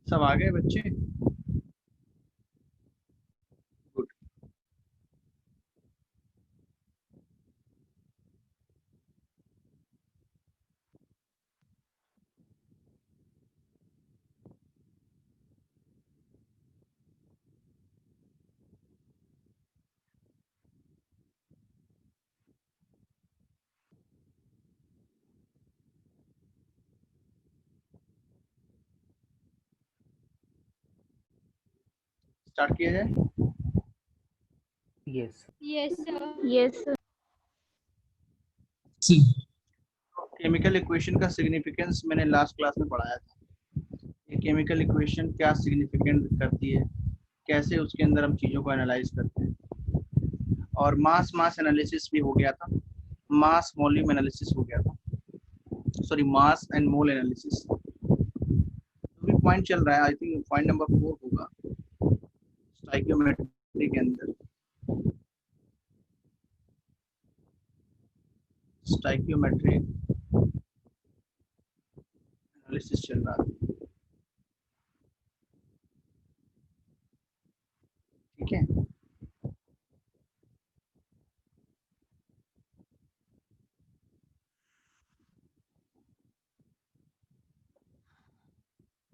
सब आ गए बच्चे? गुड। स्टार्ट किया जाए? Yes. Yes, sir. Yes, sir. Chemical equation का सिग्निफिकेंस मैंने लास्ट क्लास में पढ़ाया था। ये केमिकल इक्वेशन क्या सिग्निफिकेंट करती है, कैसे उसके अंदर हम चीज़ों को एनालाइज करते हैं, और मास एनालिसिस भी हो गया था, मास वॉल्यूम एनालिसिस हो गया था, sorry mass and mole analysis. तो भी पॉइंट चल रहा है, आई थिंक पॉइंट नंबर 4 होगा स्टोइकियोमेट्री के अंदर। स्टोइकियोमेट्री एनालिसिस चल रहा है, ठीक है।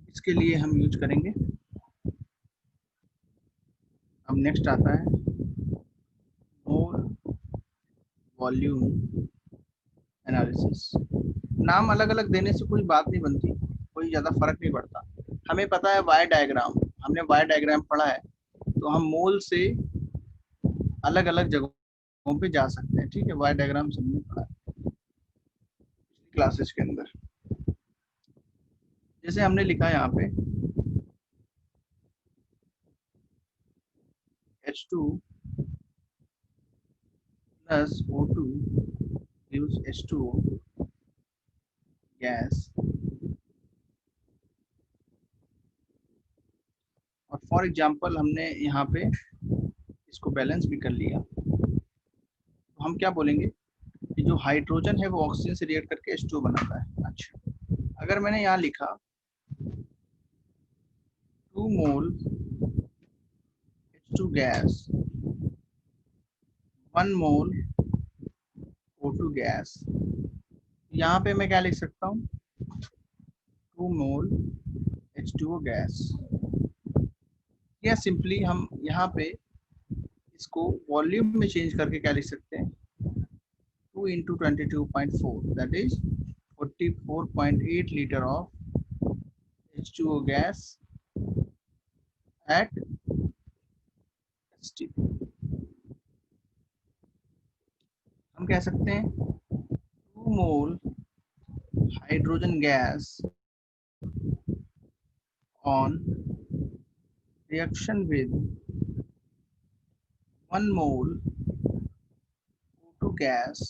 इसके लिए हम यूज करेंगे, अब नेक्स्ट आता है मोल वॉल्यूम एनालिसिस। नाम अलग अलग देने से कोई बात नहीं बनती, कोई ज़्यादा फर्क नहीं पड़ता। हमें पता है वाई डायग्राम, हमने वाई डायग्राम पढ़ा है, तो हम मोल से अलग अलग जगहों पे जा सकते हैं, ठीक है। वाई डायग्राम सबने पढ़ा है क्लासेस के अंदर। जैसे हमने लिखा यहाँ पे H2 plus O2 gives H2O gas, और फॉर एग्जांपल हमने यहाँ पे इसको बैलेंस भी कर लिया, तो हम क्या बोलेंगे कि जो हाइड्रोजन है वो ऑक्सीजन से रिएक्ट करके H2O बनाता है। अच्छा, अगर मैंने यहाँ लिखा 2 मोल H2 गैस 1 मोल O2 गैस, यहाँ पे मैं क्या लिख सकता हूँ 2 मोल H2O गैस, या सिंपली हम यहाँ पे इसको वॉल्यूम में चेंज करके क्या लिख सकते हैं 2 into 22.4 that is 44.8 liter of H2O gas at ST। हम कह सकते हैं 2 मोल hydrogen gas on reaction with 1 mole O2 gas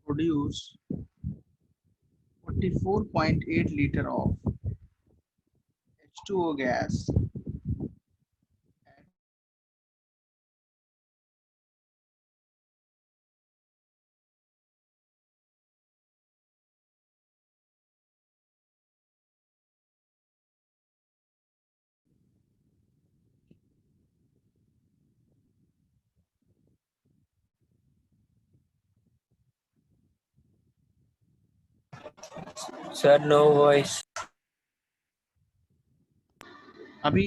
produce 44.8 liter of H2O gas Sir, no voice. अभी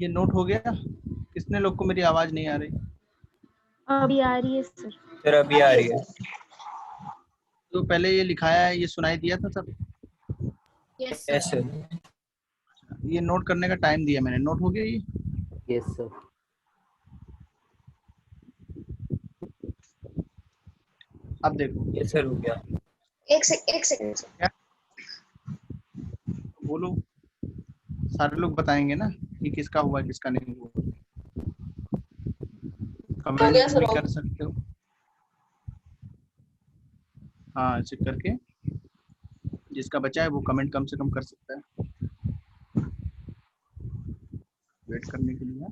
ये नोट हो गया? कितने लोग को मेरी आवाज नहीं आ रही? अभी आ रही है सर। Sir, अभी आ रही है। तो पहले ये लिखाया है, ये सुनाई दिया था सब? Yes, Yes, sir. sir. ये नोट करने का टाइम दिया मैंने, नोट हो गया ये? Yes, sir. अब देखो। Yes, sir, हो गया। एक सेकंड सर। क्या बोलो, सारे लोग बताएंगे ना कि किसका हुआ किसका नहीं हुआ। कमेंट भी कर सकते हो, हाँ ऐसे करके जिसका बचा है वो कमेंट कम से कम कर सकता है, वेट करने के लिए।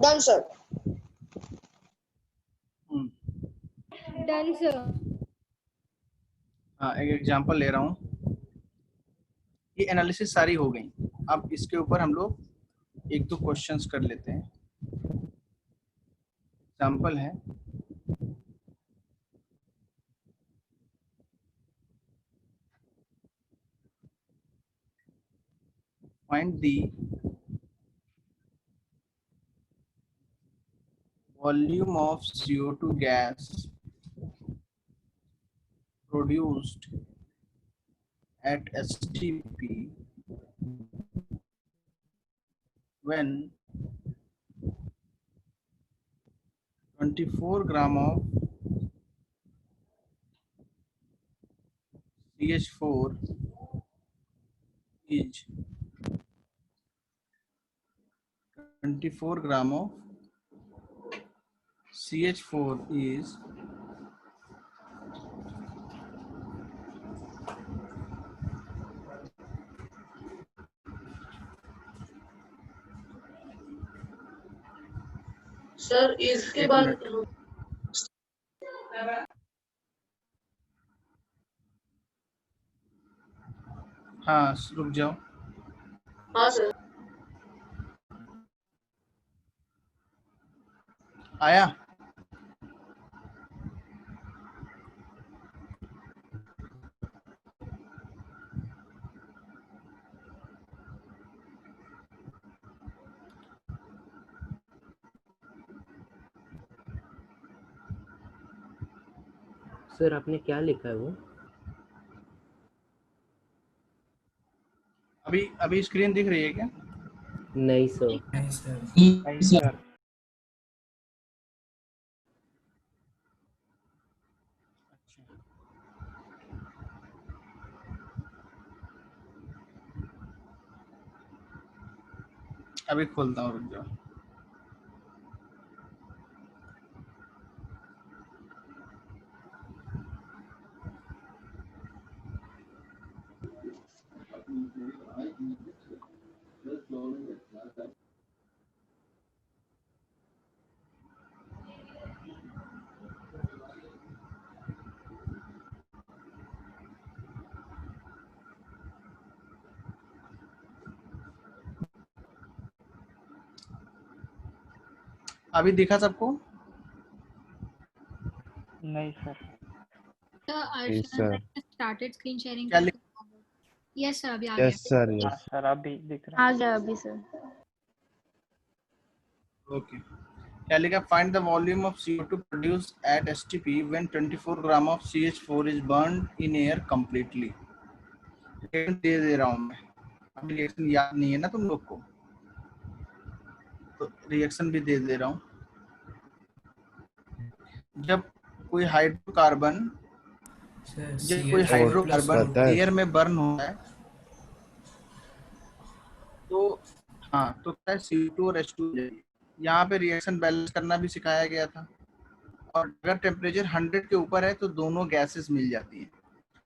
Done sir. Done, sir. हाँ, एक एग्जांपल ले रहा हूँ। ये एनालिसिस सारी हो गई। अब इसके ऊपर हम लोग एक दो क्वेश्चंस कर लेते हैं। एग्जांपल है, find the volume of CO2 gas produced at STP when 24 gram of CH4 is 24 gram of CH4 is sir इसके एक बाद मिनट। हाँ, रुक जाओ। हाँ सर आया? सर आपने क्या लिखा है वो? अभी स्क्रीन दिख रही है क्या? नहीं सर। नहीं सर। अभी खोलता हूँ, रुक जाओ। अभी दिखा सबको? नहीं sir. Yes, sir. Started screen sharing. क्या लिख? Yes, sir. अभी आ Yes, गया. sir. हाँ Yes. सर अभी दिख रहा आ गया अभी सर। ओके। क्या लिखा? Find the volume of CO2 produced at STP when 24 gram of CH4 is burned in air completely. दे रहा हूँ मैं। अभी रिएक्शन याद नहीं है ना तुम लोग को, तो रिएक्शन भी दे रहा हूँ। जब कोई हाइड्रोकार्बन पता है। एयर में बर्न होता है तो हाँ, तो क्या है, CO2 और H2 यहाँ पे रिएक्शन बैलेंस करना भी सिखाया गया था। और अगर टेम्परेचर 100 के ऊपर है तो दोनों गैसेस मिल जाती हैं।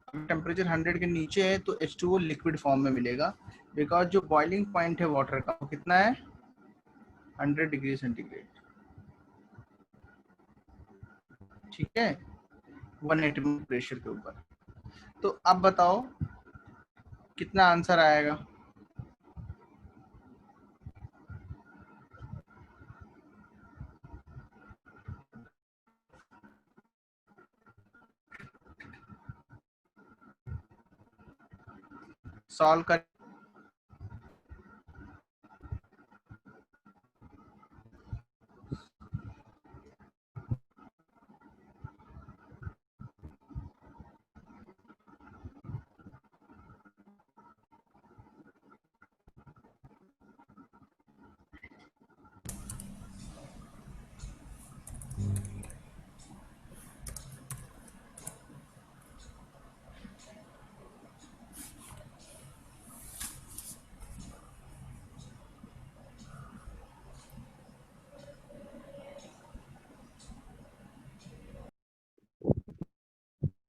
अगर टेम्परेचर 100 के नीचे है तो H2O लिक्विड फॉर्म में मिलेगा, बिकॉज जो बॉइलिंग पॉइंट है वाटर का वो कितना है? 100 डिग्री सेंटीग्रेड। ठीक है, 1 एटम प्रेशर के ऊपर। तो अब बताओ कितना आंसर आएगा? सॉल्व कर।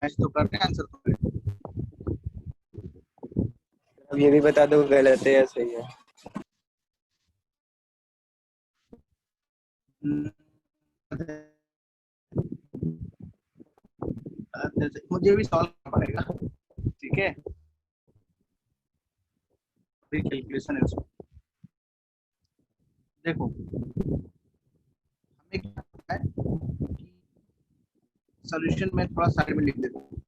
मैच तो करते हैं, आंसर तो अब ये भी बता दो गलत है या सही है। मुझे भी सॉल्व करना पड़ेगा, ठीक है। कैलकुलेशन है उसमें। देखो हमें क्या पता है कि सॉल्यूशन में थोड़ा साइड में लिख देता हूँ।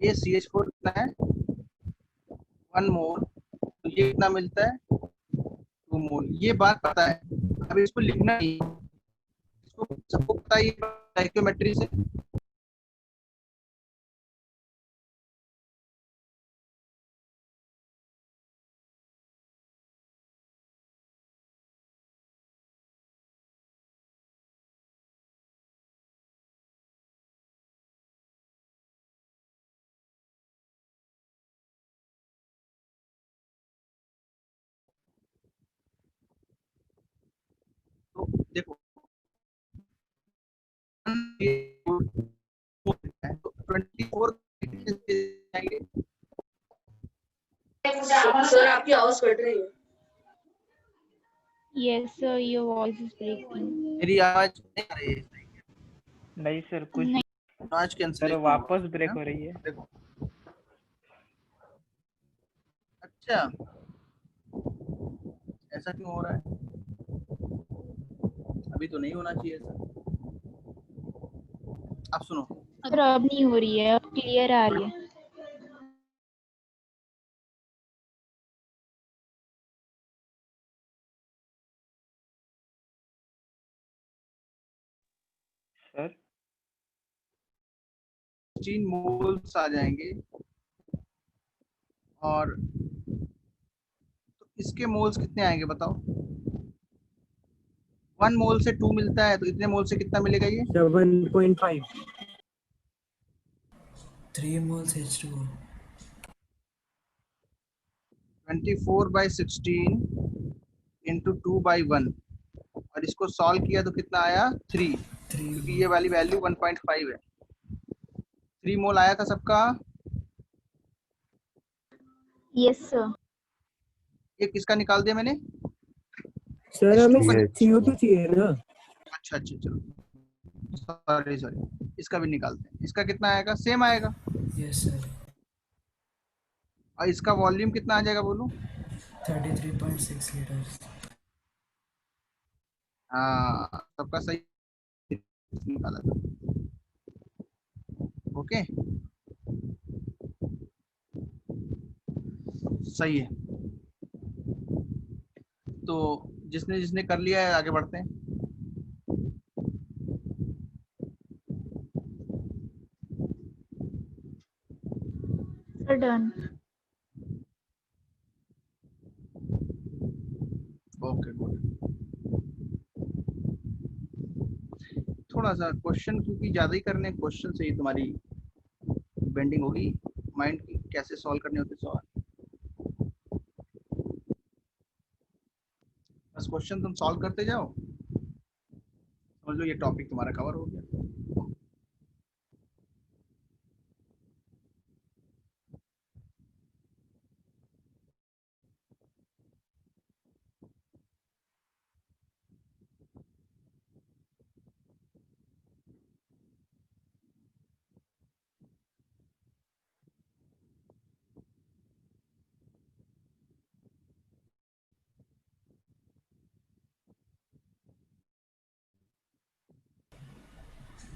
ये CH4 कितना है 1 मोल, तो ये कितना मिलता है 2 मोल। ये बात पता है, अब इसको लिखना ही, इसको सबको पता है स्टोइकियोमेट्री से। तो देखो तो 24 जाएंगे। सर आपकी आवाज कट रही है। Yes, sir. Your voice is breaking. मेरी आवाज नहीं आ रही है, नहीं सर कुछ नहीं, आवाज सर कैंसिल वापस ब्रेक हो रही है। देखो अच्छा ऐसा क्यों हो रहा है, अभी तो नहीं होना चाहिए ऐसा। आप सुनो, sir, अब नहीं हो रही है, अब क्लियर आ रही है। सर 16 मोल्स आ जाएंगे और तो इसके मोल्स कितने आएंगे बताओ। 1 मोल से 2 मिलता है, तो इतने मोल से कितना मिलेगा ये 7.5 3 moles H2O. 24/16 इंटू 2/1 और इसको सॉल्व किया तो कितना आया 3, 3 क्योंकि ये वाली वैल्यू 1.5 है। 3 मोल आया था सबका। Yes, sir. ये किसका निकाल दिया मैंने, सर हमें CH CO2 चाहिए ना। अच्छा अच्छा चलो सॉरी इसका भी निकालते हैं। इसका कितना आएगा, सेम आएगा, Yes sir. और इसका वॉल्यूम कितना आ जाएगा बोलो। 33.6 liters. हाँ सबका सही निकाला था। ओके सही है। तो जिसने जिसने कर लिया है आगे बढ़ते हैं। Sir, done. Okay good. थोड़ा सा क्वेश्चन क्योंकि ज्यादा ही करने, क्वेश्चन से ही तुम्हारी बेंडिंग होगी माइंड की, कैसे सॉल्व करने होते सवाल। बस क्वेश्चन तुम सॉल्व करते जाओ, समझ लो ये टॉपिक तुम्हारा कवर हो गया।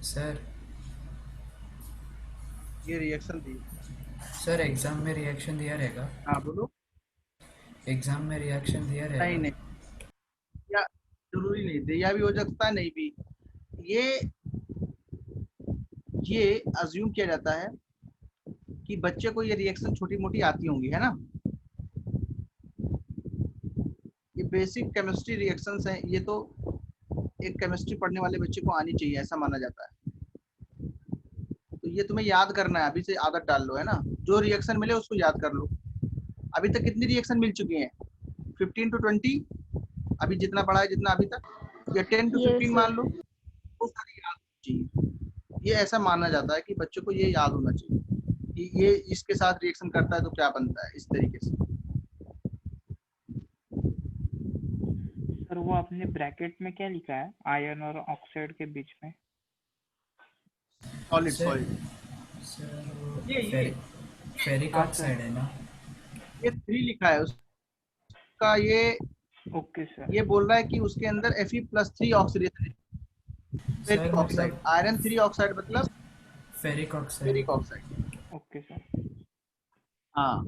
Sir, ये रिएक्शन थी। सर एग्जाम में रिएक्शन दिया रहेगा? हाँ बोलो। एग्जाम में रिएक्शन दिया रहेगा? नहीं नहीं, या जरूरी नहीं, दिया भी हो सकता है नहीं भी। ये अज्यूम किया जाता है कि बच्चे को ये रिएक्शन छोटी मोटी आती होंगी, है ना। ये बेसिक केमिस्ट्री रिएक्शंस हैं, ये तो एक केमिस्ट्री पढ़ने वाले बच्चे को आनी चाहिए, ऐसा माना जाता है। तो ये तुम्हें याद करना है, अभी से आदत डाल लो, है ना। जो रिएक्शन मिले उसको याद कर लो। अभी तक कितनी रिएक्शन मिल चुकी हैं 15 to 20, अभी जितना पढ़ा है जितना अभी तक, या 10 to Yes, 15 sir. मान लो, वो सारी याद होनी चाहिए। ये ऐसा माना जाता है कि बच्चों को ये याद होना चाहिए कि ये इसके साथ रिएक्शन करता है तो क्या बनता है, इस तरीके से। सर सर वो आपने ब्रैकेट में क्या लिखा है आयरन और ऑक्साइड के बीच में? सॉलिड सर सॉलिड सर ये फेरिक हाँ, ऑक्साइड है ना? ये 3 लिखा है उसका, ओके सर। ये बोल रहा है कि उसके अंदर Fe+3 ऑक्सीडेशन है। सर फेरिक ऑक्साइड, मतलब आयरन 3 ऑक्साइड मतलब ferric oxide. Ferric oxide. Okay sir. हाँ,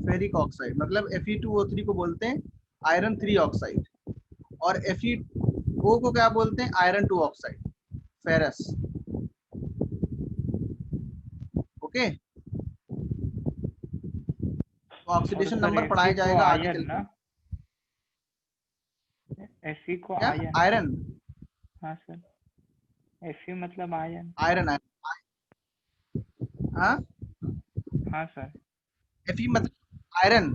फेरिक ऑक्साइड मतलब Fe2O3 को बोलते हैं आयरन 3 ऑक्साइड, और FeO को क्या बोलते हैं आयरन 2 ऑक्साइड, फेरस। ओके, तो और ऑक्सीडेशन सर नंबर पढ़ाया Fe को जाएगा आगे आयन चल ना? के। Fe को क्या आयन? आयरन? हाँ सर, Fe मतलब आयन। आयरन हाँ, हाँ सर। Fe मतलब आयरन।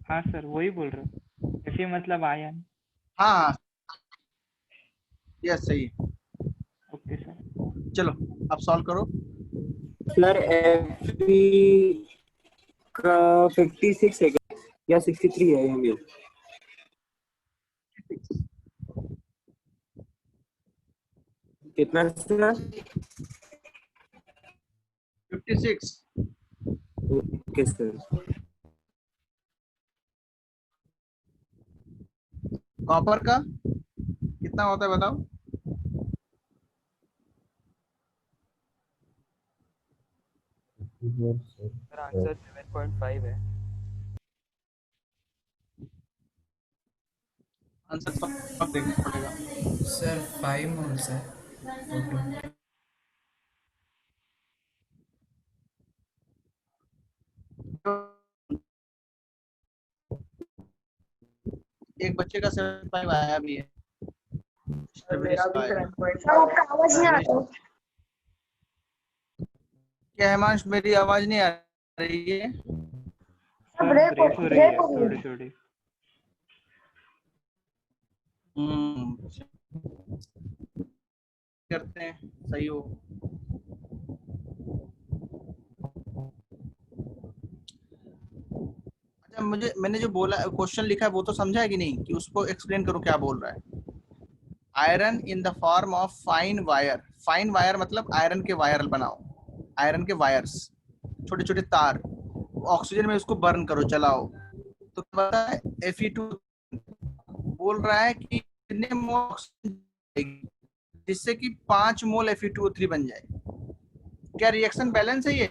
हाँ सर, वही बोल रहे हो, Fe मतलब आयन। हाँ हाँ, यस सही है। Okay sir. चलो अब सॉल्व करो। सर Fe का 56 है क्या? या 63 है ये? कितना सर? 56। Okay sir. कॉपर का कितना होता है बताओ? सर आंसर 7.5 है। आंसर सब देखना पड़ेगा। सर 5 मोल्स है O2। एक बच्चे का 75 आया भी है। मेरा भी आया। 7.5। आवाज नहीं आ रहा। क्या हेमांश, मेरी आवाज नहीं आ रही है? सर ब्रेक हो रही है थोड़ी थोड़ी। करते हैं, सही हो। अच्छा, मैंने जो बोला क्वेश्चन लिखा है वो तो समझा है कि नहीं, कि उसको एक्सप्लेन करो क्या बोल रहा है। Iron in the form of fine wire. Fine wire मतलब आयरन के वायर बनाओ, आयरन के वायर्स, छोटे छोटे तार, ऑक्सीजन में उसको बर्न करो, जलाओ, तो पता है Fe2 बोल रहा है कि कितने मोल ऑक्सीजन, जिससे कि 5 मोल Fe2O3 बन जाए। क्या रिएक्शन बैलेंस है ये?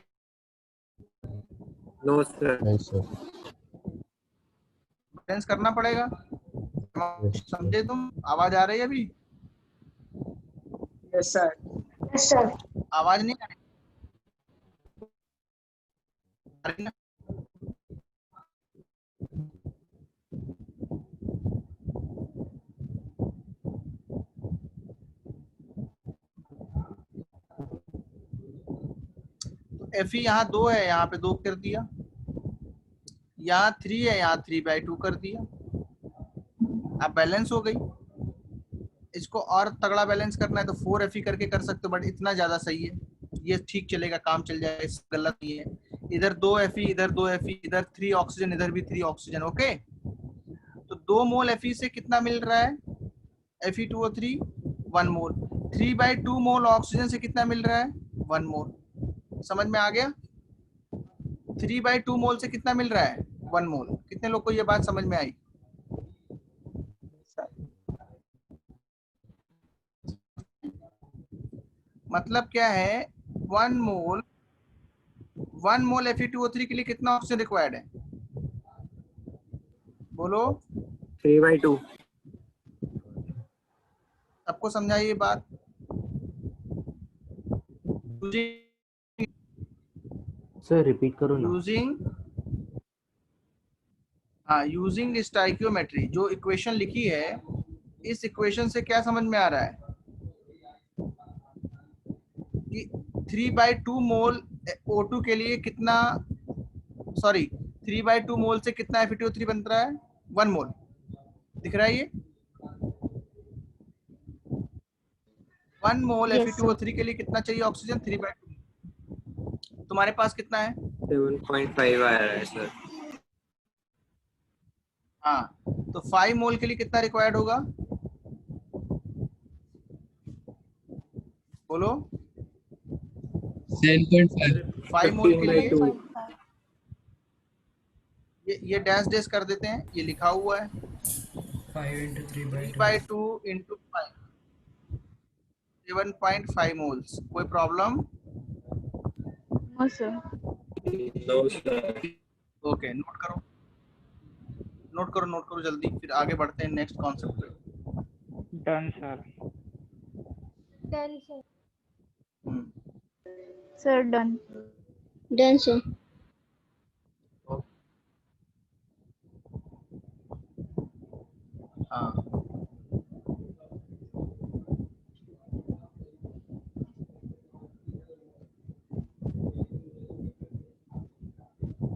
No sir. नहीं सर। बैलेंस करना पड़ेगा। समझे तुम? आवाज आ रही है अभी? Yes sir. आवाज नहीं आ रही ना? Fe यहाँ 2 है, यहाँ पे 2 कर दिया, यहाँ 3 है, यहाँ 3/2 कर दिया। अब बैलेंस हो गई। इसको और तगड़ा बैलेंस करना है तो 4Fe करके कर सकते हो, बट इतना ज्यादा सही है, ये ठीक चलेगा, काम चल जाएगा, इस गलत नहीं है। इधर 2Fe, इधर 2Fe, इधर 3 ऑक्सीजन, इधर भी 3 ऑक्सीजन। ओके, तो 2 मोल Fe से कितना मिल रहा है? Fe2O3 1 मोल। 3/2 मोल ऑक्सीजन से कितना मिल रहा है? 1 मोल। समझ में आ गया? 3/2 मोल से कितना मिल रहा है? 1 मोल। कितने लोग को ये बात समझ में आई? मतलब क्या है, 1 मोल Fe2O3 के लिए कितना ऑक्सीजन रिक्वायर्ड है? बोलो, 3/2। सबको समझाइए बात। सर रिपीट करो ना। यूजिंग स्टाइकियोमेट्री, जो इक्वेशन लिखी है, इस इक्वेशन से क्या समझ में आ रहा है कि 3/2 मोल O2 के लिए कितना, सॉरी 3/2 मोल से कितना Fe2O3 बन रहा है? 1 मोल। दिख रहा है ये? 1 मोल Yes, Fe2O3 के लिए कितना चाहिए ऑक्सीजन? 3/2। तुम्हारे पास कितना है? 7.5 आया है सर। हाँ, तो 5 मोल के लिए कितना रिक्वायर्ड होगा, बोलो। 10.5 5 मोल के 15 by लिए 2. ये डैश डैश कर देते हैं, ये लिखा हुआ है 5 into 3 by 2 3/2 इंटू 5, 7.5 मोल्स। कोई problem? No, sir. No, sir. Okay, note करो जल्दी, फिर आगे बढ़ते हैं नेक्स्ट कॉन्सेप्ट पे। Done sir. Sir, done. Done sir. हाँ,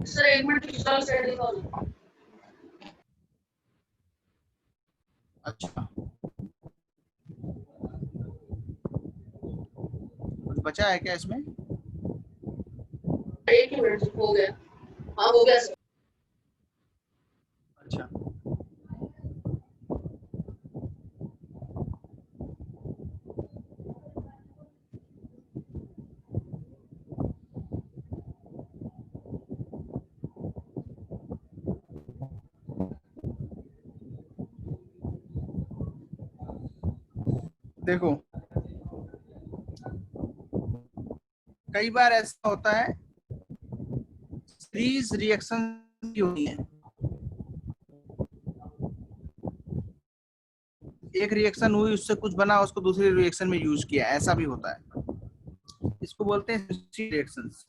सर 1 मिनट अच्छा, कुछ बचा है क्या इसमें? 1 ही मिनट हो गया। हाँ हो गया सर। अच्छा, देखो कई बार ऐसा होता है सीरीज रिएक्शन की होती है, एक रिएक्शन हुई उससे कुछ बना उसको दूसरे रिएक्शन में यूज किया, ऐसा भी होता है, इसको बोलते हैं रिएक्शंस।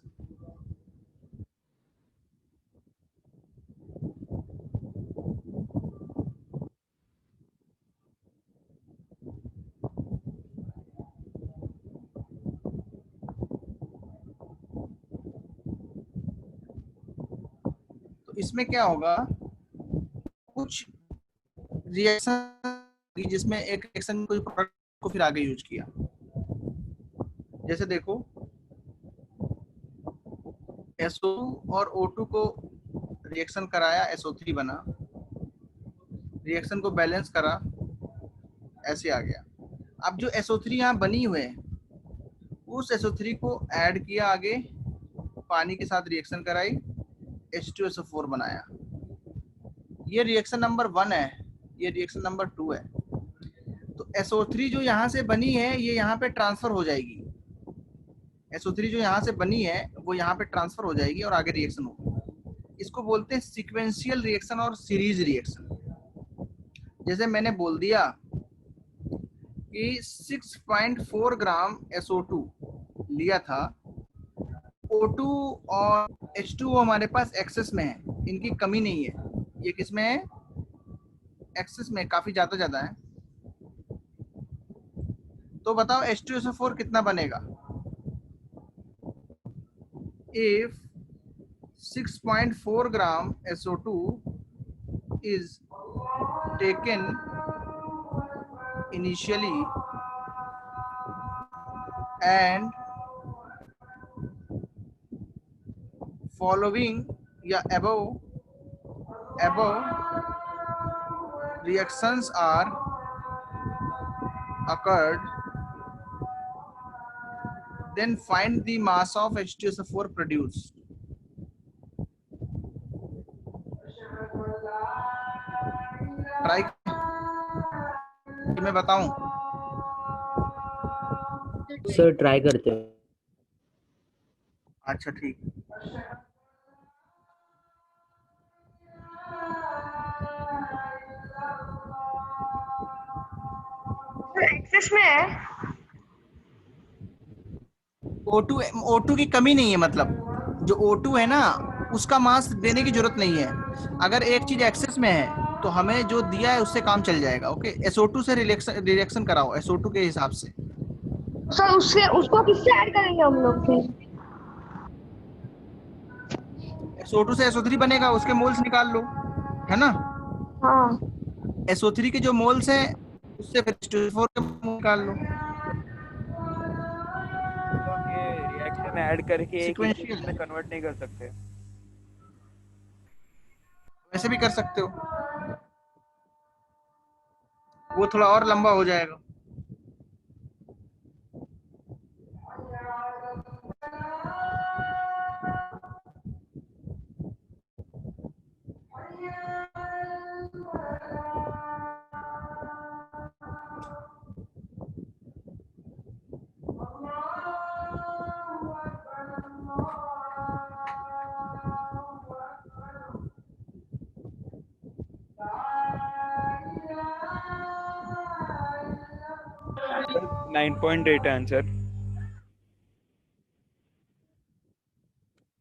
तो इसमें क्या होगा, कुछ रिएक्शन जिसमें एक रिएक्शन कोई प्रोडक्ट को फिर आगे यूज किया, जैसे देखो SO2 और O2 को रिएक्शन कराया, SO3 बना, रिएक्शन को बैलेंस करा, ऐसे आ गया। अब जो SO3 यहाँ बनी हुए है, उस SO3 को ऐड किया आगे, पानी के साथ रिएक्शन कराई, H2SO4 बनाया। ये रिएक्शन नंबर 1 है, ये रिएक्शन नंबर 2 है। तो SO3 जो यहाँ से बनी है ये यहाँ पे ट्रांसफर हो जाएगी, SO3 जो यहाँ से बनी है वो यहाँ पे ट्रांसफर हो जाएगी और आगे रिएक्शन होगी। इसको बोलते हैं सीक्वेंशियल रिएक्शन और सीरीज रिएक्शन। जैसे मैंने बोल दिया कि 6.4 ग्राम SO2 लिया था, O2 और H2O हमारे पास एक्सेस में है, इनकी कमी नहीं है, ये किसमें है, एक्सेस में, काफी ज्यादा है। तो बताओ H2SO4 कितना बनेगा, if 6.4 gram SO2 is taken initially and following या above reactions are occurred, then find the mass of H2SO4 produced. Try मैं बताऊं? सर ट्राई करते हैं। अच्छा ठीक, एक्सेस में है। O2 की कमी नहीं है, मतलब जो O2 है ना उसका मास देने की जरूरत नहीं है। अगर एक चीज एक्सेस में है तो हमें जो दिया है उससे काम चल जाएगा। ओके, SO2 से रिएक्शन कराओ SO2 के हिसाब से। सर उससे उसको किससे ऐड करेंगे हम लोग फिर? SO2 से SO3 बनेगा, उसके मोल्स निकाल लो, है ना। हाँ SO3 के जो मोल्स हैं उससे फिर H2SO4 के मोल निकाल लो। ये रिएक्शन ऐड करके एक Sequential इक्वेशन में कन्वर्ट नहीं कर सकते? वैसे भी कर सकते हो। वो थोड़ा और लंबा हो जाएगा। Sir, 9.8 answer.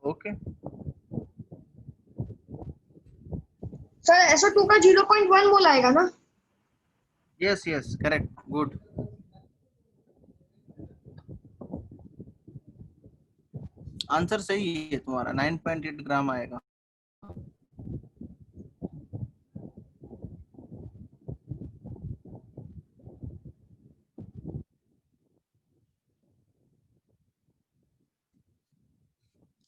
Okay, sir SO2 का 0.1 मोल आएगा ना? Yes yes correct, good. Answer सही है तुम्हारा, 9.8 ग्राम आएगा।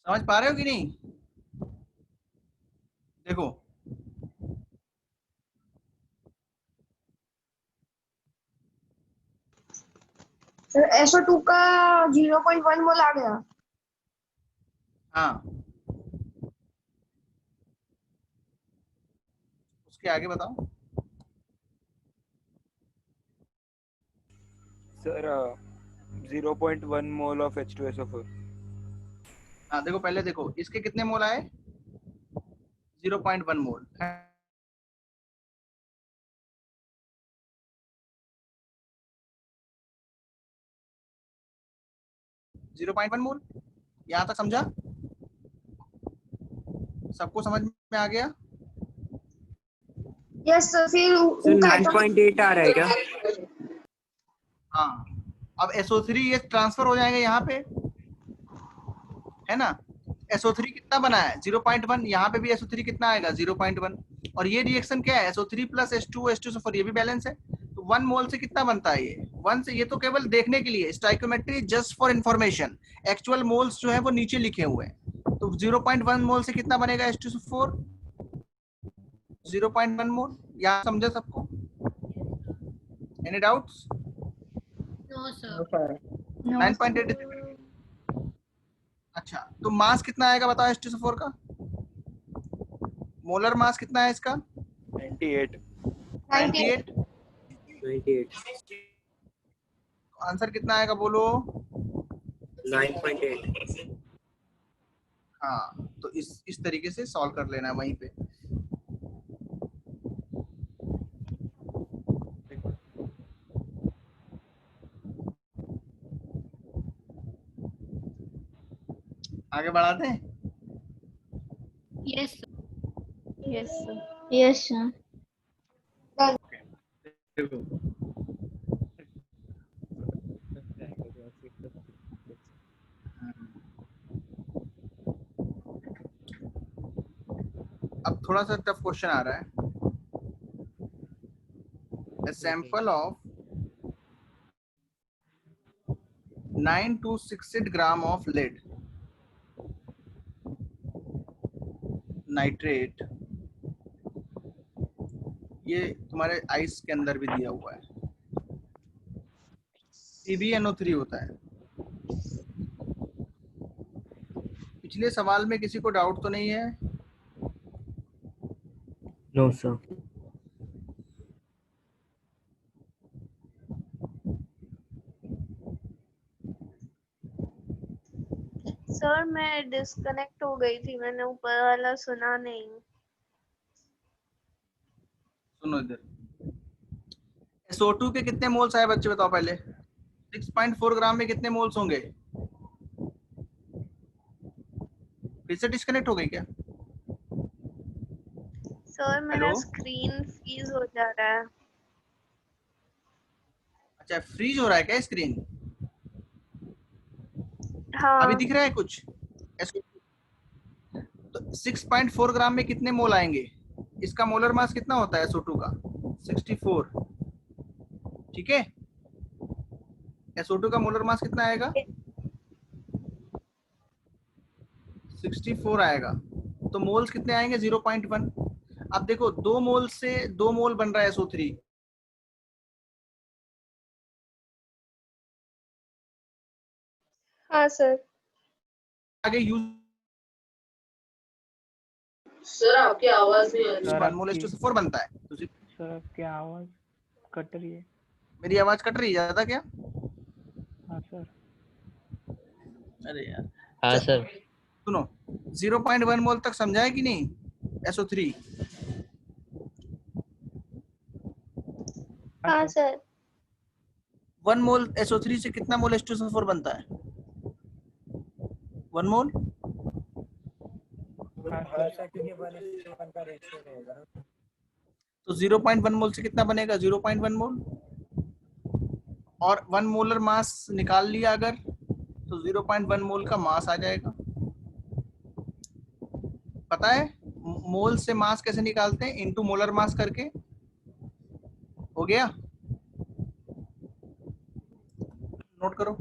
समझ पा रहे हो कि नहीं? देखो सर SO2 का 0.1 मोल आ गया। हाँ, उसके आगे बताओ। Sir 0.1 mole of H2SO4। हाँ देखो, पहले देखो इसके कितने मोल आए, 0.1 मोल। 0.1 मोल, यहाँ तक समझा? सबको समझ में आ गया? यस सर, फिर सर 9.8 आ रहा है क्या? हाँ, अब SO3 ये ट्रांसफर हो जाएंगे यहाँ पे, है ना? SO3 कितना बना है, 0.1। यहाँ पे भी SO3 कितना आएगा, 0.1। और ये रिएक्शन क्या है, SO3 प्लस H2SO4, ये भी बैलेंस है। तो 1 मोल से कितना बनता है ये, 1 से। ये तो केवल देखने के लिए, stoichiometry just for information. Actual moles जो है वो नीचे लिखे हुए हैं। तो 0.1 मोल से कितना बनेगा H2SO4, 0.1 मोल। यहाँ समझे सबको? Any doubts? No, sir. 9.8। अच्छा, तो मास कितना आएगा बताओ H2SO4 का? मोलर मास कितना है इसका? 98। 98। 98। आंसर कितना आएगा बोलो? 9.8। हाँ, तो इस तरीके से सॉल्व कर लेना है वहीं पे। आगे बढ़ाते हैं। Yes, sir. Yes, sir. Yes, sir. देखो, अब थोड़ा सा टफ क्वेश्चन आ रहा है। A sample of 9 to 6 gram of lead nitrate, ये तुम्हारे आइस के अंदर भी दिया हुआ है, CbNO3 होता है। पिछले सवाल में किसी को डाउट तो नहीं है? No sir. सर मैं डिस्कनेक्ट हो गई थी, मैंने ऊपर वाला सुना नहीं। सुनो इधर, SO2 के कितने मोल्स आए बच्चे बताओ पहले? 6.4 ग्राम में कितने मोल्स होंगे? फिर से डिस्कनेक्ट हो गई क्या? सर मेरा हेलो? स्क्रीन फ्रीज हो जा रहा है। अच्छा, फ्रीज हो रहा है क्या स्क्रीन? हाँ। अभी दिख रहा है कुछ? तो 6.4 ग्राम में कितने मोल आएंगे? इसका मोलर मास कितना होता है SO2 का? 64। ठीक है, SO2 का मोलर मास कितना आएगा? 64 आएगा। तो मोल्स कितने आएंगे? 0.1। अब देखो, 2 मोल से 2 मोल बन रहा है SO3, हाँ सर। आगे यूज सर आपकी आवाज नहीं आ रही। सर 1 मोल H2SO4 बनता है। तो सर आपकी आवाज कट रही है। मेरी आवाज कट रही है ज्यादा क्या? हाँ सर। अरे यार हाँ सर। सुनो, 0.1 मोल तक समझा है कि नहीं? SO3 हाँ सर। 1 मोल SO3 से कितना मोल H2SO4 बनता है? 1 मोल तो 0.1 मोल से कितना बनेगा? 0.1 मोल। और 1 मोलर मास निकाल लिया अगर, तो 0.1 मोल का मास आ जाएगा। पता है मोल से मास कैसे निकालते हैं? इनटू मोलर मास करके। हो गया, नोट करो।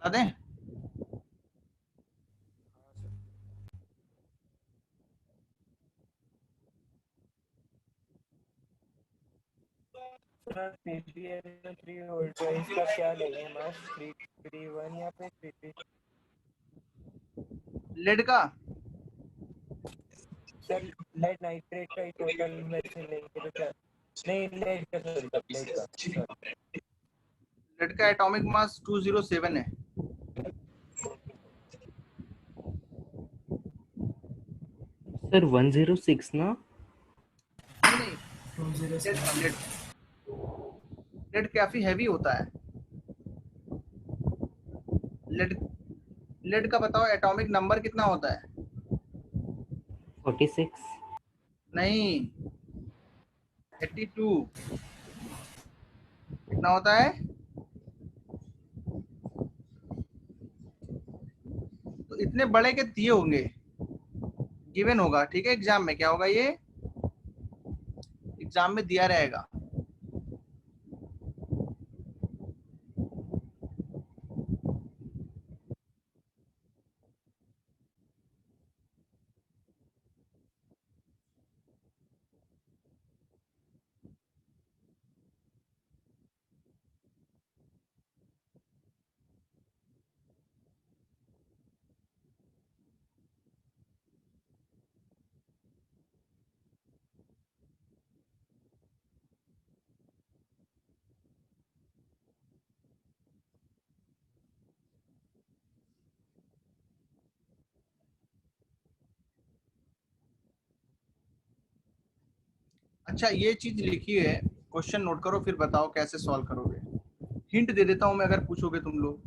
हटा दें? सर PPL 3 वोल्ट है, इसका क्या लेंगे मास? 331 या फिर 33? लेड का सर लेड नाइट्रेट का ही टोटल मेडिसिन लेंगे तो क्या? नहीं लेड का सॉरी लेड का लेड का एटॉमिक मास 207 है। सर 106 ना? नहीं लेड का लेड, लेड काफी हैवी होता है। लेड लेड का बताओ एटॉमिक नंबर कितना होता है? 46। नहीं 82। कितना होता है? तो इतने बड़े के दिए होंगे, गिवन होगा। ठीक है, एग्जाम में क्या होगा? ये एग्जाम में दिया रहेगा। अच्छा ये चीज लिखी है, क्वेश्चन नोट करो, फिर बताओ कैसे सॉल्व करोगे। हिंट दे देता हूं मैं, अगर पूछोगे तुम लोग।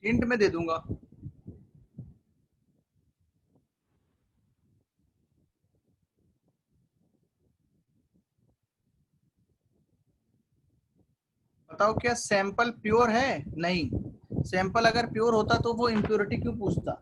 हिंट में दे दूंगा। बताओ क्या सैंपल प्योर है? नहीं। सैंपल अगर प्योर होता तो वो इम्प्योरिटी क्यों पूछता?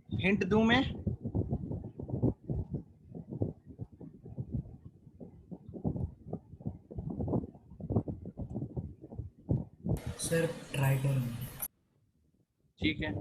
हिंट दूं मैं? सर ट्राई करूँगा। ठीक है,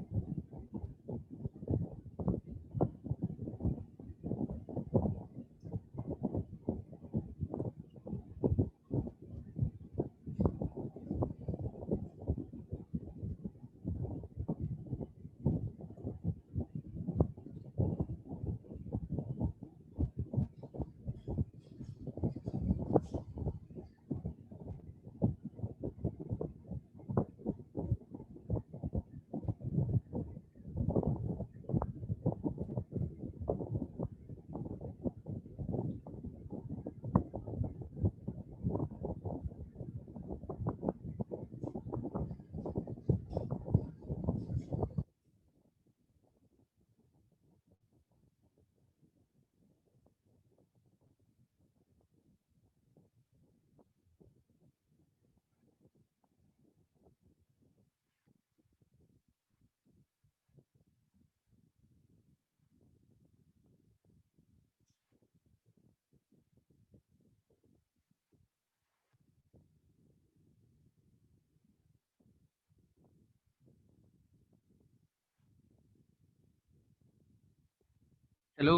हेलो,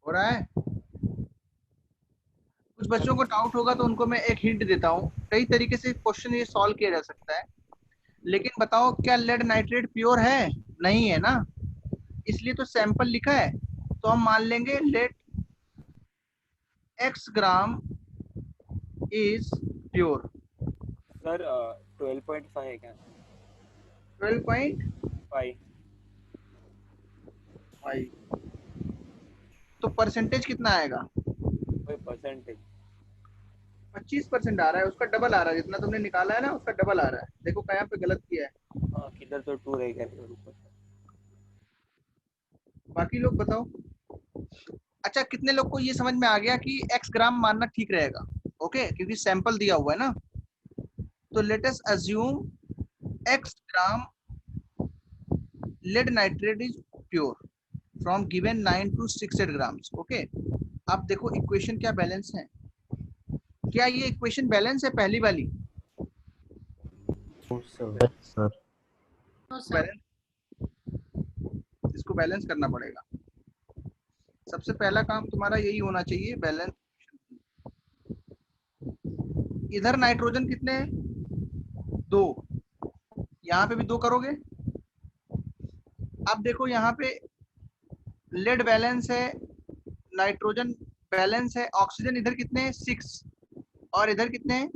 हो रहा है? कुछ बच्चों को डाउट होगा तो उनको मैं एक हिंट देता हूँ। कई तरीके से क्वेश्चन ये सॉल्व किया जा सकता है, लेकिन बताओ क्या लेड नाइट्रेट प्योर है? नहीं है ना, इसलिए तो सैंपल लिखा है। तो हम मान लेंगे lead x gram is pure. Sir 12.5 है क्या? 12.5। 5 तो परसेंटेज कितना आएगा? कोई परसेंटेज 25% आ रहा है, उसका डबल आ रहा है। जितना तुमने निकाला है ना उसका डबल आ रहा है। देखो कहाँ पे गलत किया है। हाँ किधर तो 2 रह गया इधर ऊपर। बाकी लोग बताओ। अच्छा, कितने लोग को ये समझ में आ गया कि x ग्राम मानना ठीक रहेगा? ओके, क्योंकि सैंपल दिया हुआ है ना। तो let us assume x gram lead nitrate is pure from given 9 to 600 grams. Okay, अब देखो इक्वेशन क्या बैलेंस है? क्या ये इक्वेशन बैलेंस है पहली वाली? सर बैलेंस, इसको बैलेंस करना पड़ेगा। सबसे पहला काम तुम्हारा यही होना चाहिए, बैलेंस। इधर नाइट्रोजन कितने हैं? 2। यहाँ पे भी 2 करोगे। अब देखो यहाँ पे लेड बैलेंस है, नाइट्रोजन बैलेंस है, ऑक्सीजन इधर कितने हैं? 6, और इधर कितने हैं?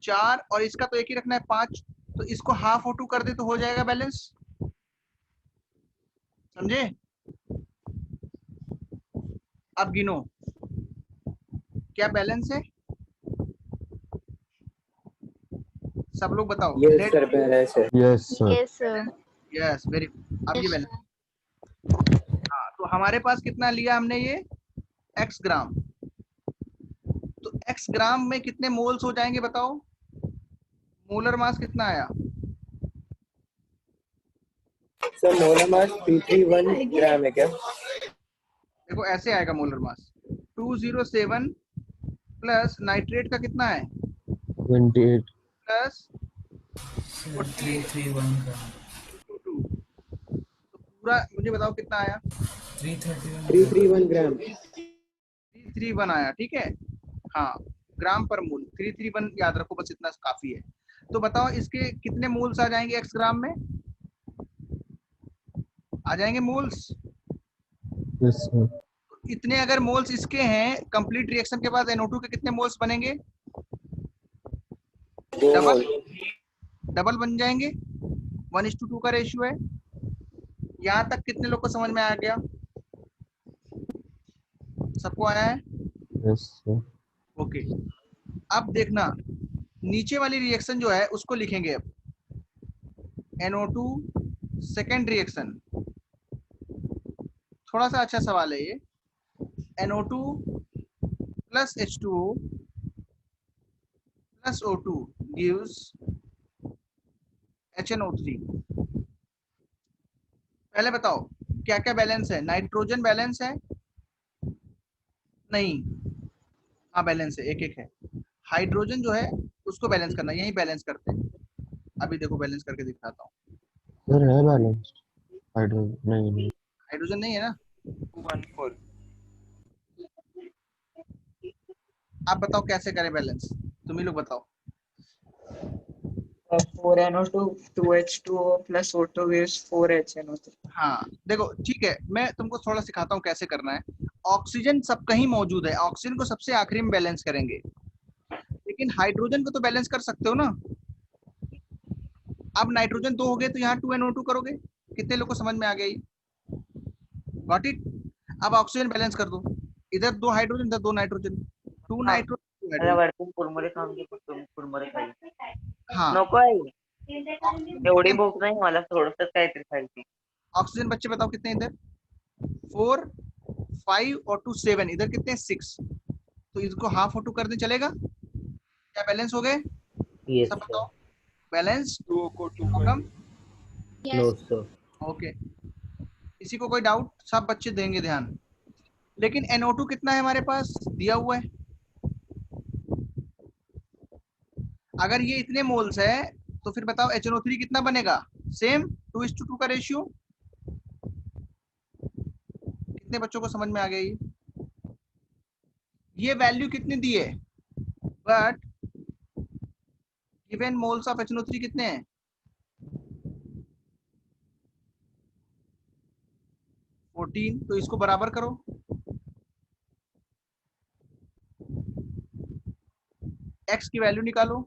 4, और इसका तो एक ही रखना है 5। तो इसको हाफ और 2 कर दे तो हो जाएगा बैलेंस। समझे? अब गिनो क्या बैलेंस है, सब लोग बताओ। यस सर बैलेंस है। Yes sir yes sir. Yes, very good. अब ये बैलेंस। हाँ, तो हमारे पास कितना लिया हमने ये? x ग्राम। तो x ग्राम में कितने मोल्स हो जाएंगे बताओ? मोलर मास कितना आया? सर मोलर मास 331 ग्राम है क्या? देखो ऐसे आएगा मोलर मास 207 प्लस नाइट्रेट का कितना है 28 प्लस 331 का 22। तो पूरा मुझे बताओ कितना आया? 331 ग्राम। 331 आया, ठीक है। हाँ, ग्राम पर मोल 331 याद रखो, बस इतना काफी है। तो बताओ इसके कितने मोल्स आ जाएंगे x ग्राम में? आ जाएंगे मोल्स। यस सर इतने अगर मोल्स इसके हैं, कंप्लीट रिएक्शन के बाद NO2 के कितने मोल्स बनेंगे? 2 डबल मोल। डबल बन जाएंगे। 1:2 का रेशियो है। यहाँ तक कितने लोग को समझ में आ गया? सबको आया है? यस सर ओके, अब देखना नीचे वाली रिएक्शन जो है उसको लिखेंगे अब। NO2 सेकेंड रिएक्शन, थोड़ा सा अच्छा सवाल है ये। NO2 plus H2O plus O2 gives HNO3। पहले बताओ क्या क्या बैलेंस है? नाइट्रोजन बैलेंस है? नहीं, हाँ बैलेंस है, एक एक है। हाइड्रोजन जो है उसको बैलेंस करना, यही बैलेंस करते हैं। अभी देखो बैलेंस करके दिखाता हूँ। सर है बैलेंस हाइड्रोजन नहीं हाइड्रोजन नहीं है ना। 214 आप बताओ कैसे करें बैलेंस, तुम ही लोग बताओ। 4NO2 2H2O plus O2 gives 4HNO3। हाँ देखो ठीक है, मैं तुमको थोड़ा सिखाता हूँ कैसे करना है। ऑक्सीजन सब कहीं मौजूद है, ऑक्सीजन को सबसे आखिरी में बैलेंस करेंगे, लेकिन हाइड्रोजन को तो बैलेंस कर सकते हो ना। अब नाइट्रोजन 2 हो गए तो यहाँ 2NO2 करोगे। कितने लोग को समझ में आ गया ये? Got it? अब ऑक्सीजन बैलेंस कर दो, इधर 2 हाइड्रोजन इधर 2 नाइट्रोजन, 2 नाइट्रोजन। वरती कुरमुरे खाऊन घे, कुरमुरे खाई हाँ, नको आहे एवढी भूक नाही मला, थोडंसं काहीतरी खायची। ऑक्सीजन बच्चे बताओ कितने इधर? 4 5 और 2 7, इधर कितने? 6। तो इसको हाफ और 2 कर दें, चलेगा? क्या बैलेंस हो गए? सब बताओ बैलेंस। 2 को 2 प्रॉब्लम? No sir. ओके, किसी को कोई डाउट? सब बच्चे देंगे ध्यान। लेकिन NO2 कितना है हमारे पास? दिया हुआ है। अगर ये इतने मोल्स है तो फिर बताओ HNO3 कितना बनेगा? सेम 2:2 का रेशियो। कितने कितने बच्चों को समझ में आ गई? ये वैल्यू कितनी दी है? But given moles of HNO3 कितने हैं? 14। तो इसको बराबर करो, x की वैल्यू निकालो।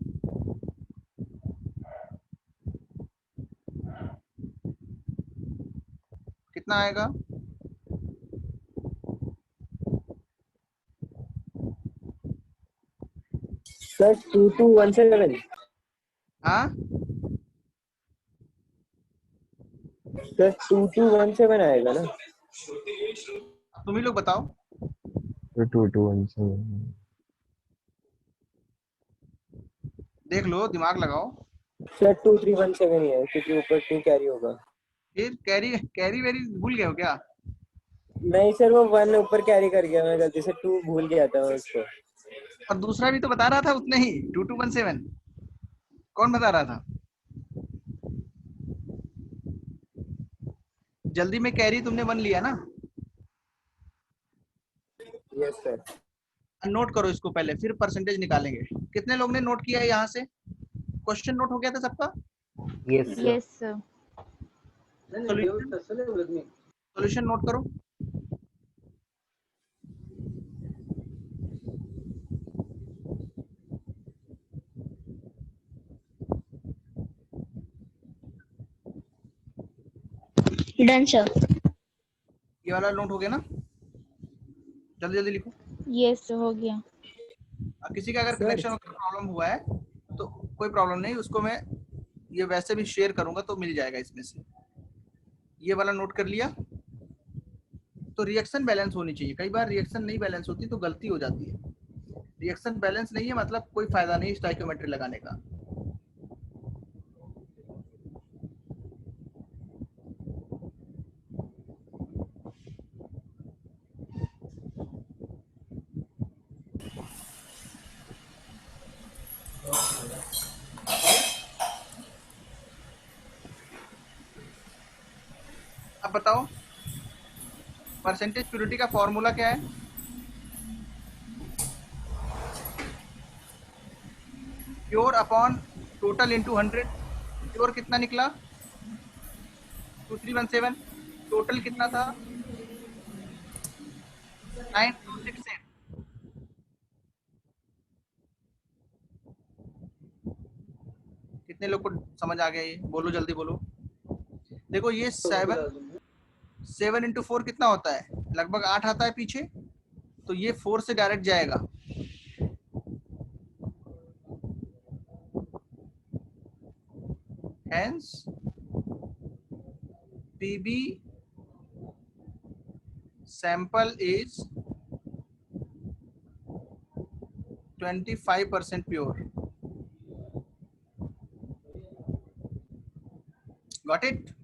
कितना आएगा? सर 2217। हाँ सर 2217 आएगा ना? तुम ही लोग बताओ। 2217 देख लो, दिमाग लगाओ। सर 2317 ही है क्योंकि ऊपर 2 कैरी होगा। फिर कैरी कैरी वेरी भूल गए हो क्या? नहीं सर, वो 1 ऊपर कैरी कर गया, मैं गलती से 2 भूल गया था मैं उसको। और दूसरा भी तो बता रहा था उतने ही, 2217। कौन बता रहा था? जल्दी में कैरी तुमने 1 लिया ना? Yes sir. नोट करो इसको पहले, फिर परसेंटेज निकालेंगे। कितने लोग ने नोट किया है यहाँ से? क्वेश्चन नोट हो गया था सबका? Yes sir. Yes sir. Solution note करो। Done sir. ये वाला नोट हो गया ना? जल्दी जल्दी लिखो। यस हो गया। किसी का अगर कनेक्शन का प्रॉब्लम हुआ है तो कोई प्रॉब्लम नहीं, उसको मैं ये वैसे भी शेयर करूंगा तो मिल जाएगा इसमें से। ये वाला नोट कर लिया। तो रिएक्शन बैलेंस होनी चाहिए। कई बार रिएक्शन नहीं बैलेंस होती तो गलती हो जाती है। रिएक्शन बैलेंस नहीं है मतलब कोई फायदा नहीं स्टोइकियोमेट्री लगाने का। अब बताओ परसेंटेज प्योरिटी का फॉर्मूला क्या है? Pure upon total into 100। Pure कितना निकला? 2317। टोटल कितना था? 9268। कितने लोग को समझ आ गया? ये बोलो, जल्दी बोलो। देखो ये 7 इंटू 4 कितना होता है? लगभग 8 आता है पीछे, तो ये 4 से डायरेक्ट जाएगा। Hence PB sample is 25% pure. Got it?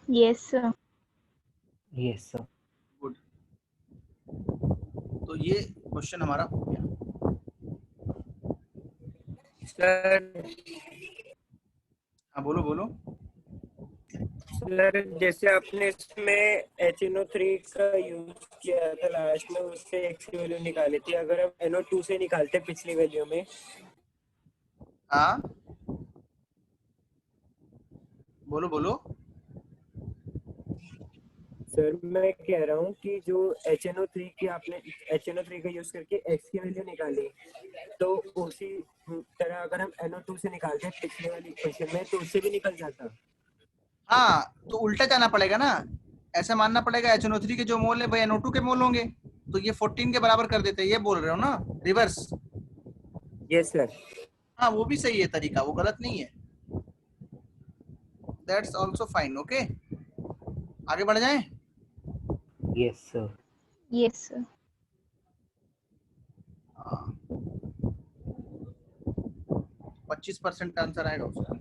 Yes sir. Yes sir. Good. तो ये क्वेश्चन हमारा हो गया। सर हाँ बोलो बोलो। सर जैसे आपने इसमें HNO3 का यूज किया था लास्ट में, उससे x की वैल्यू निकाली थी। अगर हम NO2 से निकालते पिछली वैल्यू में, हाँ बोलो बोलो। सर मैं कह रहा हूँ कि जो HNO3 की आपने HNO3 का यूज करके x की वैल्यू निकाली, तो उसी तरह अगर हम NO2 से निकालते पिछले वाली इक्वेशन में तो उससे भी निकल जाता। हाँ तो उल्टा जाना पड़ेगा ना, ऐसा मानना पड़ेगा HNO3 के जो मोल है वही NO2 के मोल होंगे, तो ये 14 के बराबर कर देते हैं। ये बोल रहे हो ना? रिवर्स। Yes sir. हाँ वो भी सही है तरीका, वो गलत नहीं है। That's also fine. ओके, आगे बढ़ जाएं। Yes sir. Yes sir. 25% का आंसर आएगा उसका।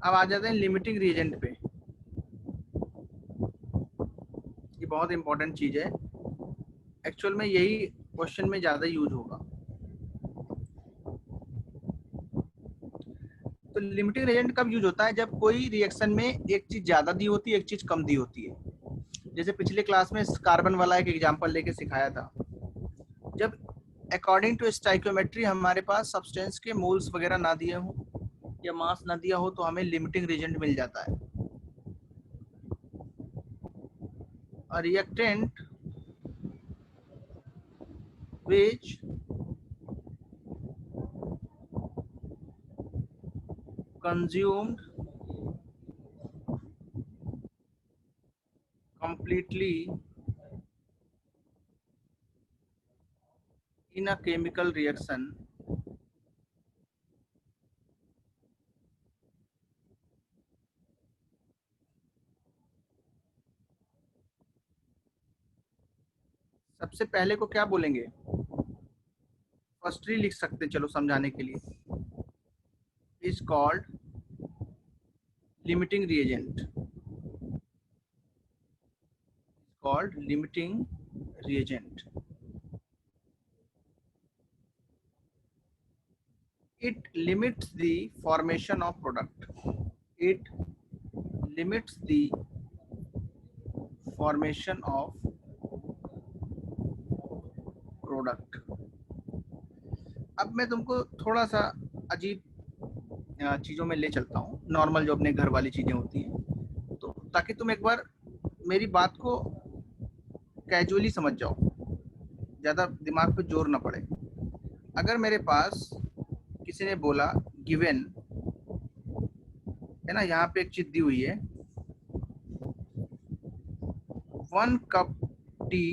अब आ जाते हैं लिमिटिंग रिएजेंट पे। ये बहुत इंपॉर्टेंट चीज है, एक्चुअल में यही क्वेश्चन में ज्यादा यूज होगा। तो लिमिटिंग रिएजेंट कब यूज होता है? जब कोई रिएक्शन में एक चीज ज्यादा दी होती है, एक चीज कम दी होती है। जैसे पिछले क्लास में कार्बन वाला एक एग्जांपल लेके सिखाया था। जब अकॉर्डिंग टू स्टाइकियोमेट्री हमारे पास सब्सटेंस के मोल्स वगैरह ना दिए हो या मास ना दिया हो तो हमें लिमिटिंग रिएजेंट मिल जाता है। A reactant which consumed completely in a chemical reaction सबसे पहले को क्या बोलेंगे? फर्स्टली लिख सकते हैं, चलो समझाने के लिए। Is called limiting reagent, called limiting reagent. It limits the formation of product. It limits the formation of product. अब मैं तुमको थोड़ा सा अजीब चीज़ों में ले चलता हूँ, नॉर्मल जो अपने घर वाली चीज़ें होती हैं, तो ताकि तुम एक बार मेरी बात को कैजुअली समझ जाओ, ज़्यादा दिमाग पे जोर ना पड़े। अगर मेरे पास किसी ने बोला गिवन है ना, यहाँ पे एक चीज दी हुई है 1 कप टी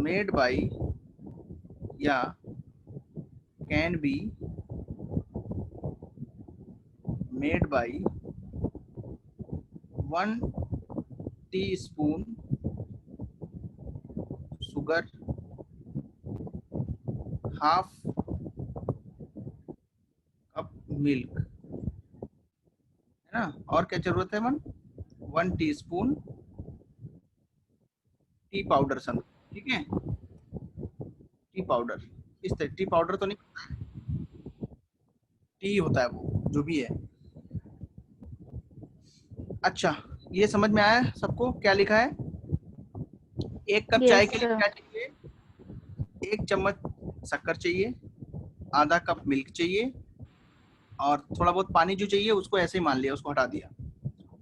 मेड बाय या can be made by 1 teaspoon sugar, half cup milk, है ना। और क्या जरूरत है? 1 टीस्पून टी पाउडर समझ, ठीक है। टी पाउडर इस तरह, टी पाउडर तो नहीं होता है, टी होता है वो, जो भी है। अच्छा, ये समझ में आया सबको क्या लिखा है? 1 कप चाय के लिए क्या चाहिए? 1 चम्मच शक्कर चाहिए, आधा कप मिल्क चाहिए, और थोड़ा बहुत पानी जो चाहिए उसको ऐसे ही मान लिया, उसको हटा दिया,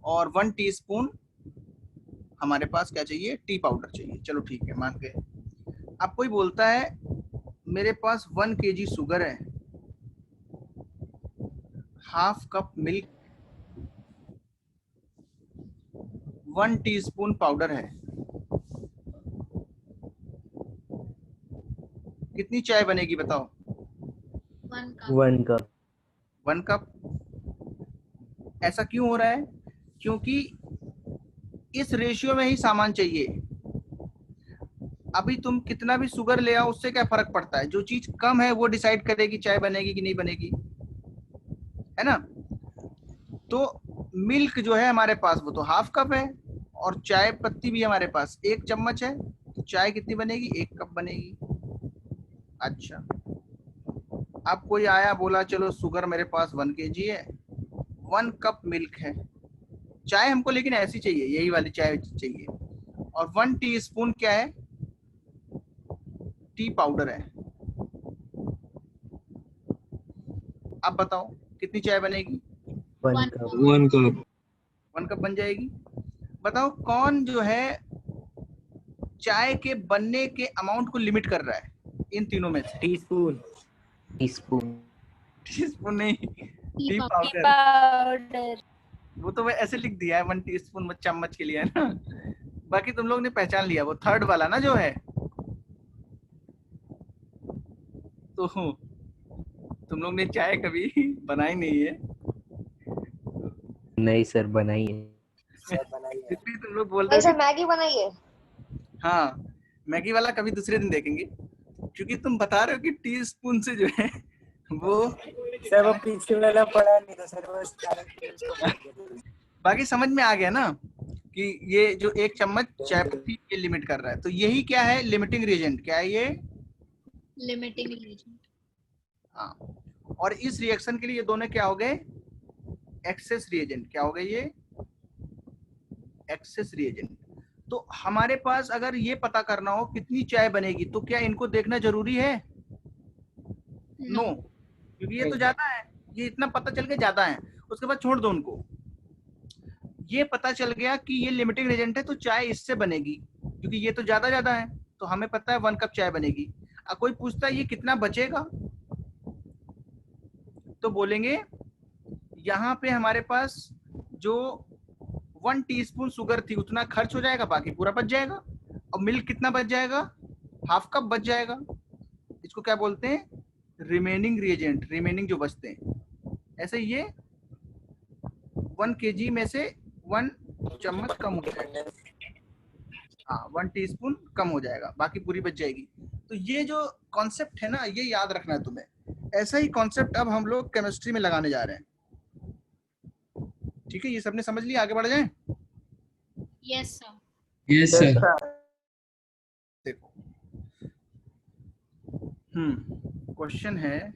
और 1 टीस्पून हमारे पास क्या चाहिए? टी पाउडर चाहिए। चलो ठीक है, मान गए। अब कोई बोलता है मेरे पास 1 kg शुगर है, half cup milk, 1 teaspoon powder है, कितनी चाय बनेगी बताओ? 1 कप। 1 कप। ऐसा क्यों हो रहा है? क्योंकि इस रेशियो में ही सामान चाहिए। अभी तुम कितना भी शुगर ले आओ, उससे क्या फर्क पड़ता है? जो चीज कम है वो डिसाइड करेगी चाय बनेगी कि नहीं बनेगी, है ना। तो मिल्क जो है हमारे पास वो तो हाफ कप है, और चाय पत्ती भी हमारे पास 1 चम्मच है, तो चाय कितनी बनेगी? 1 कप बनेगी। अच्छा, अब कोई आया बोला चलो शुगर मेरे पास 1 kg है, 1 कप मिल्क है, चाय हमको लेकिन ऐसी चाहिए, यही वाली चाय चाहिए, और 1 टीस्पून क्या है? टी पाउडर है। अब बताओ कितनी चाय बनेगी? 1 कप। 1 कप बन जाएगी। बताओ कौन जो है चाय के बनने के अमाउंट को लिमिट कर रहा है इन तीनों में से? टीस्पून। टीस्पून नहीं, टी पाउडर। वो तो मैं ऐसे लिख दिया है 1 टीस्पून चम्मच के लिए, है ना। बाकी तुम लोग ने पहचान लिया, वो थर्ड वाला ना जो है। तो तुम लोग ने चाय कभी बनाई नहीं है? नहीं सर, बनाई है। इसलिए तुम लोग बोल रहे हो मैगी बनाइए। हाँ, मैगी वाला कभी दूसरे दिन देखेंगे, क्योंकि तुम बता रहे हो कि टी स्पून से जो है वो सर वो पीछे वाला पढ़ा नहीं था सर, बस डायरेक्ट उसको बोल दिया। बाकी समझ में आ गया ना कि ये जो 1 चम्मच चाय पत्ती ये लिमिट कर रहा है। तो यही क्या है, लिमिटिंग रिएजेंट। क्या है ये? Limiting reagent. हाँ, और इस रिएक्शन के लिए ये दोनों क्या हो गए? Access reagent. क्या हो गए ये? Access reagent. तो हमारे पास अगर ये पता करना हो कितनी चाय बनेगी तो क्या इनको देखना जरूरी है? नो, क्योंकि ये तो ज्यादा है, ये इतना पता चल गया ज्यादा है, उसके बाद छोड़ दो उनको। ये पता चल गया कि ये लिमिटिंग रिएजेंट है तो चाय इससे बनेगी, क्योंकि ये तो ज्यादा है, तो हमें पता है 1 कप चाय बनेगी। अब कोई पूछता है ये कितना बचेगा, तो बोलेंगे यहाँ पे हमारे पास जो 1 टीस्पून शुगर थी उतना खर्च हो जाएगा, बाकी पूरा बच जाएगा। और मिल्क कितना बच जाएगा? ½ कप बच जाएगा। इसको क्या बोलते हैं? रिमेनिंग रिएजेंट, रिमेनिंग जो बचते हैं। ऐसे ये 1 kg में से 1 चम्मच कम हो जाएगा। हाँ, 1 टीस्पून कम हो जाएगा, बाकी पूरी बच जाएगी। तो ये जो कॉन्सेप्ट है ना, ये याद रखना है तुम्हें। ऐसा ही कॉन्सेप्ट अब हम लोग केमिस्ट्री में लगाने जा रहे हैं। ठीक है, ये सबने समझ लिया? आगे बढ़ जाएं? Yes sir. Yes sir. देखो, क्वेश्चन है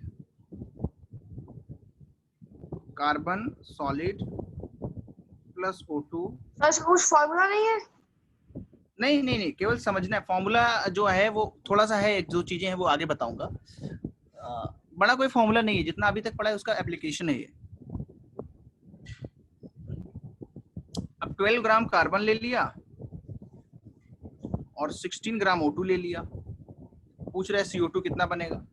carbon solid plus O2। Sir कुछ फॉर्मूला नहीं है? नहीं, केवल समझना है। फॉर्मूला जो है वो थोड़ा सा है, 1-2 चीजें हैं वो आगे बताऊंगा। बड़ा कोई फॉर्मूला नहीं है, जितना अभी तक पढ़ा है उसका एप्लीकेशन है ये। अब 12 ग्राम कार्बन ले लिया और 16 ग्राम O2 ले लिया। पूछ रहे CO2 कितना बनेगा?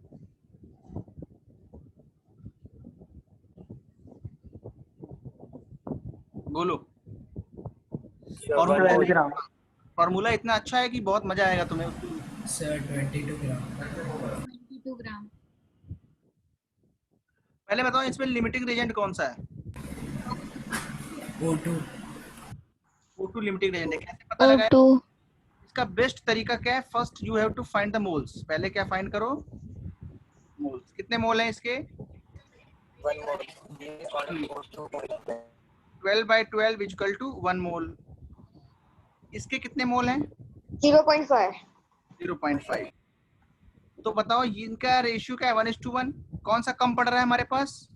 बोलो। फॉर्मूला इतना अच्छा है कि बहुत मजा आएगा तुम्हें। सर 22 ग्राम। 22 ग्राम। पहले बताओ इसमें लिमिटिंग रिएजेंट कौन सा है? O2। O2 लिमिटिंग रिएजेंट है। कैसे पता लगाए? O2। इसका बेस्ट तरीका क्या है? First you have to find the moles. पहले क्या फाइंड करो? मोल्स। कितने मोल हैं इसके? 1 मोल। ये और 2.5। 12/12 इक्वल टू 1 मोल। इसके कितने मोल हैं? 0.5। 0.5। तो बताओ इनका रेशियो क्या है? 1:1। कौन सा कम पड़ रहा है हमारे पास?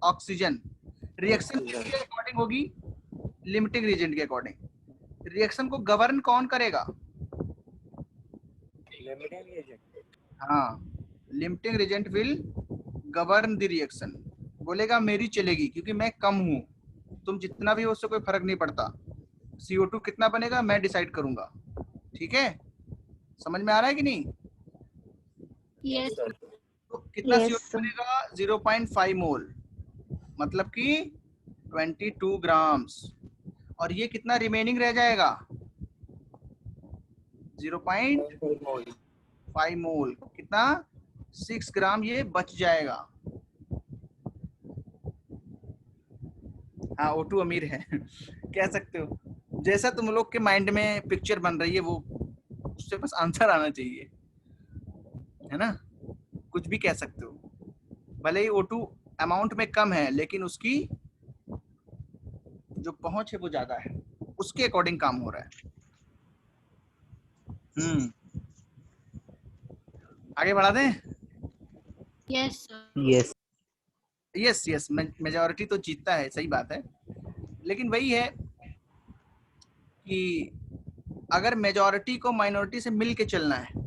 ऑक्सीजन। रिएक्शन के अकॉर्डिंग होगी, लिमिटिंग रिएजेंट के अकॉर्डिंग। रिएक्शन को गवर्न कौन करेगा? Limiting reagent. हाँ, limiting reagent will govern the reaction. बोलेगा मेरी चलेगी क्योंकि मैं कम हूं, तुम जितना भी हो उससे कोई फर्क नहीं पड़ता। CO2 कितना बनेगा मैं डिसाइड करूंगा। ठीक है, समझ में आ रहा है कि नहीं? यस। तो कितना Yes, CO2 sir. बनेगा? 0.5 मोल, मतलब कि 22 ग्राम्स। और ये कितना रिमेनिंग रह जाएगा? 0.5 मोल। कितना? 6 ग्राम ये बच जाएगा। हाँ, O2 अमीर है कह सकते हो। जैसा तुम लोग के माइंड में पिक्चर बन रही है वो, उससे बस आंसर आना चाहिए, है ना? कुछ भी कह सकते हो। भले ही O2 अमाउंट में कम है लेकिन उसकी जो पहुंच है वो ज्यादा है, उसके अकॉर्डिंग काम हो रहा है। आगे बढ़ा दें? Yes sir. Yes. Yes, majority तो जीतता है, सही बात है। लेकिन वही है कि अगर मेजॉरिटी को माइनॉरिटी से मिल के चलना है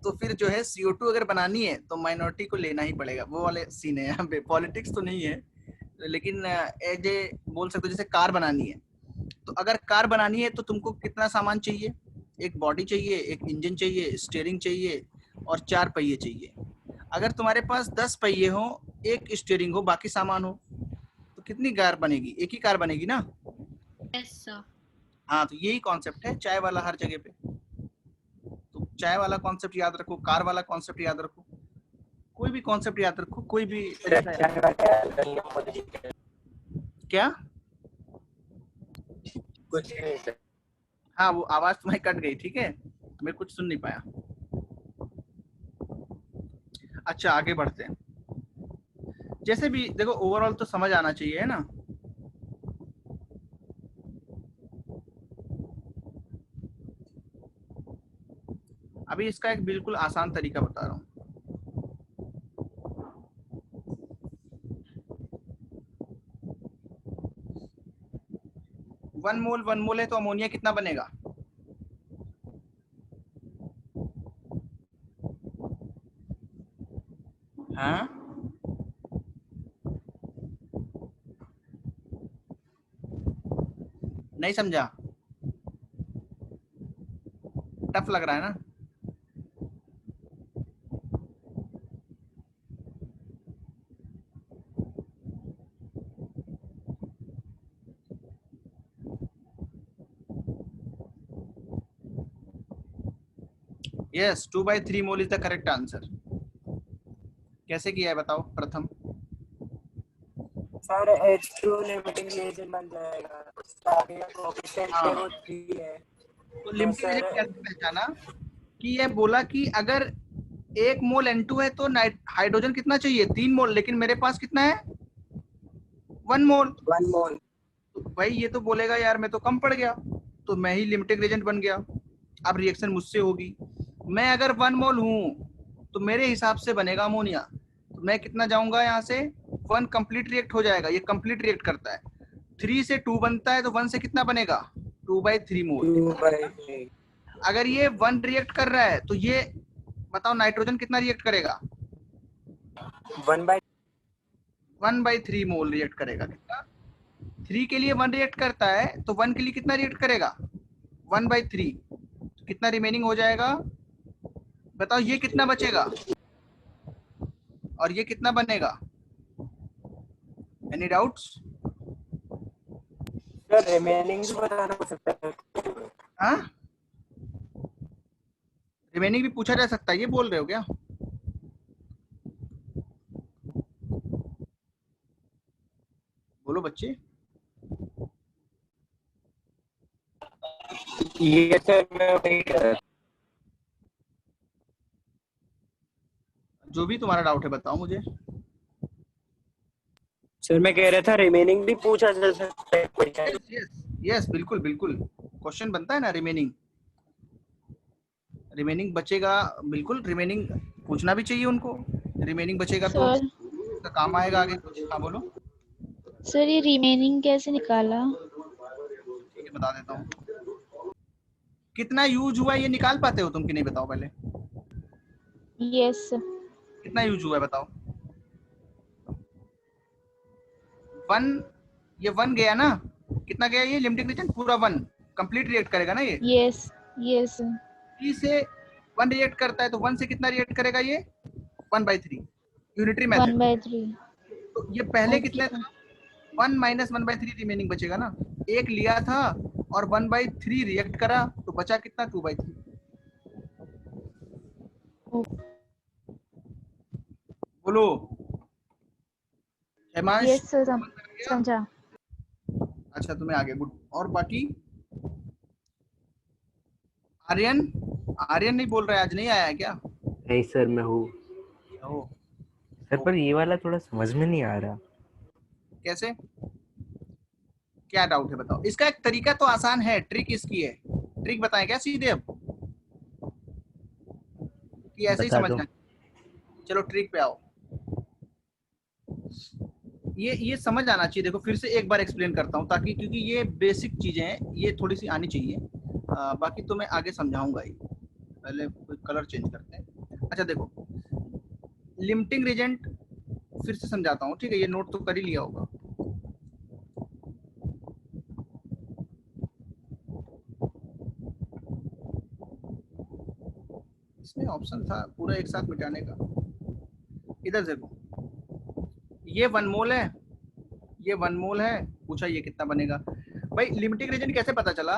तो फिर जो है CO2 अगर बनानी है तो माइनॉरिटी को लेना ही पड़ेगा। वो वाले सीन है यहाँ पे। पॉलिटिक्स तो नहीं है लेकिन एज ए बोल सकते हो, जैसे कार बनानी है तो अगर कार बनानी है तो तुमको कितना सामान चाहिए? एक बॉडी चाहिए, एक इंजन चाहिए, स्टीयरिंग चाहिए और 4 पहिए चाहिए। अगर तुम्हारे पास 10 पहिए हो, एक स्टीयरिंग हो, बाकी सामान हो, तो कितनी कार बनेगी? एक ही कार बनेगी ना? Yes sir. हाँ, तो यही कॉन्सेप्ट है चाय वाला हर जगह पे। तो चाय वाला कॉन्सेप्ट याद रखो, कार वाला कॉन्सेप्ट याद रखो, कोई भी कॉन्सेप्ट याद रखो, कोई भी क्या? कुछ नहीं सर। हाँ, वो आवाज तुम्हारी कट गई, ठीक है, मैं कुछ सुन नहीं पाया। अच्छा आगे बढ़ते हैं। जैसे भी देखो ओवरऑल तो समझ आना चाहिए है ना। अभी इसका एक बिल्कुल आसान तरीका बता रहा हूँ। वन मोल है तो अमोनिया कितना बनेगा? हाँ नहीं समझा? टफ लग रहा है ना? Yes 2/3 mole is the correct answer. कैसे किया है बताओ प्रथम? सर H2 लिमिटिंग रिएजेंट बन जाएगा, आगे का कोएफिशिएंट है वो 3 है। तो लिमिटिंग रिएजेंट कैसे पहचाना? कि ये बोला कि अगर 1 मोल N2 है तो हाइड्रोजन कितना चाहिए? 3 मोल, लेकिन मेरे पास कितना है? 1 मोल। 1 मोल। तो भाई ये तो बोलेगा यार मैं तो कम पड़ गया, तो मैं ही लिमिटिंग रिएजेंट बन गया। अब रिएक्शन मुझसे होगी। मैं अगर 1 मोल हूँ तो मेरे हिसाब से बनेगा अमोनिया। तो मैं कितना जाऊंगा यहाँ से? 1 कंप्लीट रिएक्ट हो जाएगा। ये कंप्लीट रिएक्ट करता है। 3 से 2 बनता है तो 1 से कितना बनेगा? 2/3 मोल। 2/3। अगर ये 1 रिएक्ट कर रहा है तो ये बताओ नाइट्रोजन कितना रिएक्ट करेगा? 1/3 मोल रिएक्ट करेगा। कितना? 3 के लिए 1 रिएक्ट करता है तो 1 के लिए कितना रिएक्ट करेगा? 1/3। तो कितना रिमेनिंग हो जाएगा बताओ? ये कितना बचेगा और ये कितना बनेगा? Any doubts? सर रिमेनिंग भी बताना हो सकता है। हाँ रिमेनिंग भी पूछा जा सकता है, ये बोल रहे हो क्या? बोलो बच्चे। ये सर मैं वही कह रहा था। जो भी तुम्हारा डाउट है बताओ मुझे। सर मैं कह रहा था रिमेनिंग भी पूछा जा सकता है क्वेश्चन। यस बिल्कुल बिल्कुल क्वेश्चन बनता है ना। रिमेनिंग बचेगा, बिल्कुल रिमेनिंग पूछना भी चाहिए उनको। रिमेनिंग बचेगा तो उसका काम आएगा आगे कुछ। हाँ बोलो। सर ये रिमेनिंग कैसे निकाला? ठीक है बता देता हूँ। कितना यूज हुआ ये निकाल पाते हो तुम कि नहीं बताओ पहले? यस। कितना यूज हुआ है बताओ? 1। ये 1 गया ना? कितना गया ये लिमिटिंग रिएक्शन? पूरा 1 कंप्लीट रिएक्ट करेगा ना ये? Yes yes. 3 से 1 रिएक्ट करता है तो 1 से कितना रिएक्ट करेगा ये? 1/3 यूनिटरी मेथड। 1/3। तो ये पहले कितने था? 1 - 1/3 रिमेनिंग बचेगा ना। 1 लिया था और 1/3 रिएक्ट करा तो बचा कितना? 2/3। बोलो हेमांश। यस सर समझा। अच्छा तुम्हें आगे गुड। और बाकी आर्यन? आर्यन नहीं बोल रहा है, आज नहीं आया है क्या? नहीं सर मैं हूँ सर, पर ये वाला थोड़ा समझ में नहीं आ रहा। कैसे? क्या डाउट है बताओ? इसका एक तरीका तो आसान है, ट्रिक इसकी है। ट्रिक बताएं क्या सीधे अब कि ऐसे ही समझना? चलो ट्रिक पे आओ। ये समझ आना चाहिए। देखो फिर से एक बार एक्सप्लेन करता हूँ ताकि, क्योंकि ये बेसिक चीजें हैं, ये थोड़ी सी आनी चाहिए। बाकी तो मैं आगे समझाऊंगा ही। पहले कोई कलर चेंज करते हैं। अच्छा देखो लिमिटिंग रिएजेंट फिर से समझाता हूँ, ठीक है? ये नोट तो कर ही लिया होगा। इसमें ऑप्शन था पूरा एक साथ मिटाने का। इधर देखो ये 1 मोल है, ये 1 मोल है। पूछा ये कितना बनेगा? भाई लिमिटिंग रिएजेंट कैसे पता चला?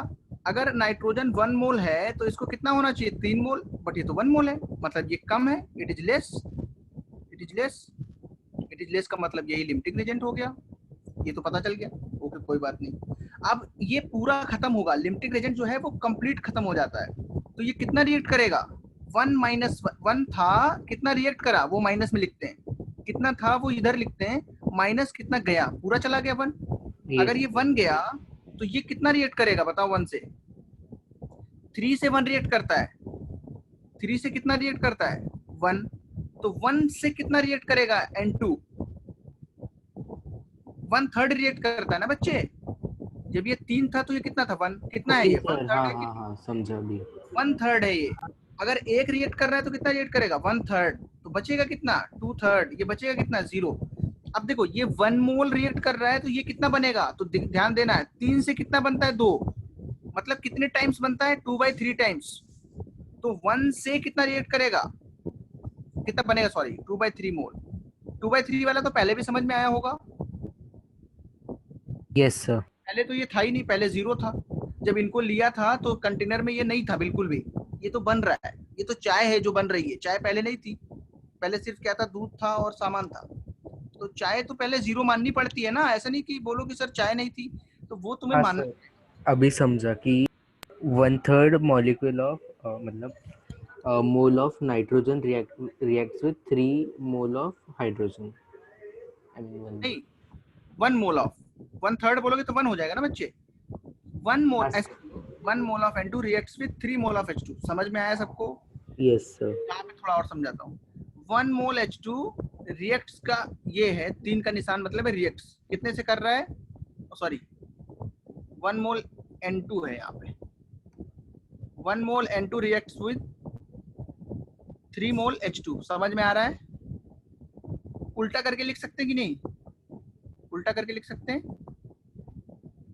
अगर नाइट्रोजन 1 मोल है तो इसको कितना होना चाहिए? 3 मोल, बट ये तो 1 मोल है, मतलब ये कम है। It is less. It is less. It is less का मतलब यही लिमिटिंग रिएजेंट हो गया। ये तो पता चल गया। ओके कोई बात नहीं। अब ये पूरा खत्म होगा, लिमिटिंग रिएजेंट जो है वो कंप्लीट खत्म हो जाता है। तो ये कितना रिएक्ट करेगा? 1 माइनस 1 था, कितना रिएक्ट करा वो माइनस में लिखते हैं, कितना था वो इधर लिखते हैं, माइनस कितना गया, पूरा चला गया 1। अगर ये 1 गया तो ये कितना रिएक्ट करेगा बताओ 1 से? 3 से 1 रिएक्ट करता है, 3 से कितना रिएक्ट करता है 1, तो 1 से कितना रिएक्ट करेगा N2? 1/3 रिएक्ट करता है ना बच्चे। जब ये 3 था तो ये कितना था 1, कितना है ये 1/3? हाँ समझा भी। 1/3 है ये। अगर एक रिएक्ट कर रहा है तो कितना रिएक्ट करेगा 1/3, तो बचेगा कितना 2/3, ये बचेगा कितना 0। अब देखो ये 1 मोल रिएक्ट कर रहा है तो ये कितना बनेगा, तो ध्यान देना है 3 से कितना बनता है 2, मतलब कितने टाइम्स बनता है 2/3 टाइम्स, तो 1 से कितना रिएक्ट करेगा, कितना बनेगा, सॉरी 2/3 मोल। 2/3 वाला तो पहले भी समझ में आया होगा। Yes sir. पहले तो ये था ही नहीं, पहले 0 था। जब इनको लिया था तो कंटेनर में ये नहीं था बिल्कुल भी, ये तो बन रहा है, ये तो चाय है जो बन रही है, चाय पहले नहीं थी, पहले सिर्फ क्या था दूध था और सामान था, तो चाय तो पहले 0 माननी पड़ती है ना, ऐसा नहीं कि बोलो कि सर चाय नहीं थी, तो वो तुम्हें हाँ, मानना। अभी समझा कि 1/3 मॉलिक्यूल ऑफ मतलब mole of nitrogen reacts with 3 mole of hydrogen. नहीं 1 मोल ऑफ, 1/3 बोलोगे तो 1 हो जाएगा ना बच्चे। 1 mole of N2 reacts with 3 mole of H2। समझ में आया सबको? Yes sir. यहाँ पे थोड़ा और समझाता हूँ। 1 मोल H2 रिएक्ट्स का ये है 3 का निशान, मतलब है रिएक्ट्स कितने से कर रहा है, सॉरी 1 मोल N2 है यहाँ पे, 1 मोल N2 reacts with 3 mole H2। समझ में आ रहा है? उल्टा करके लिख सकते हैं कि नहीं, उल्टा करके लिख सकते हैं,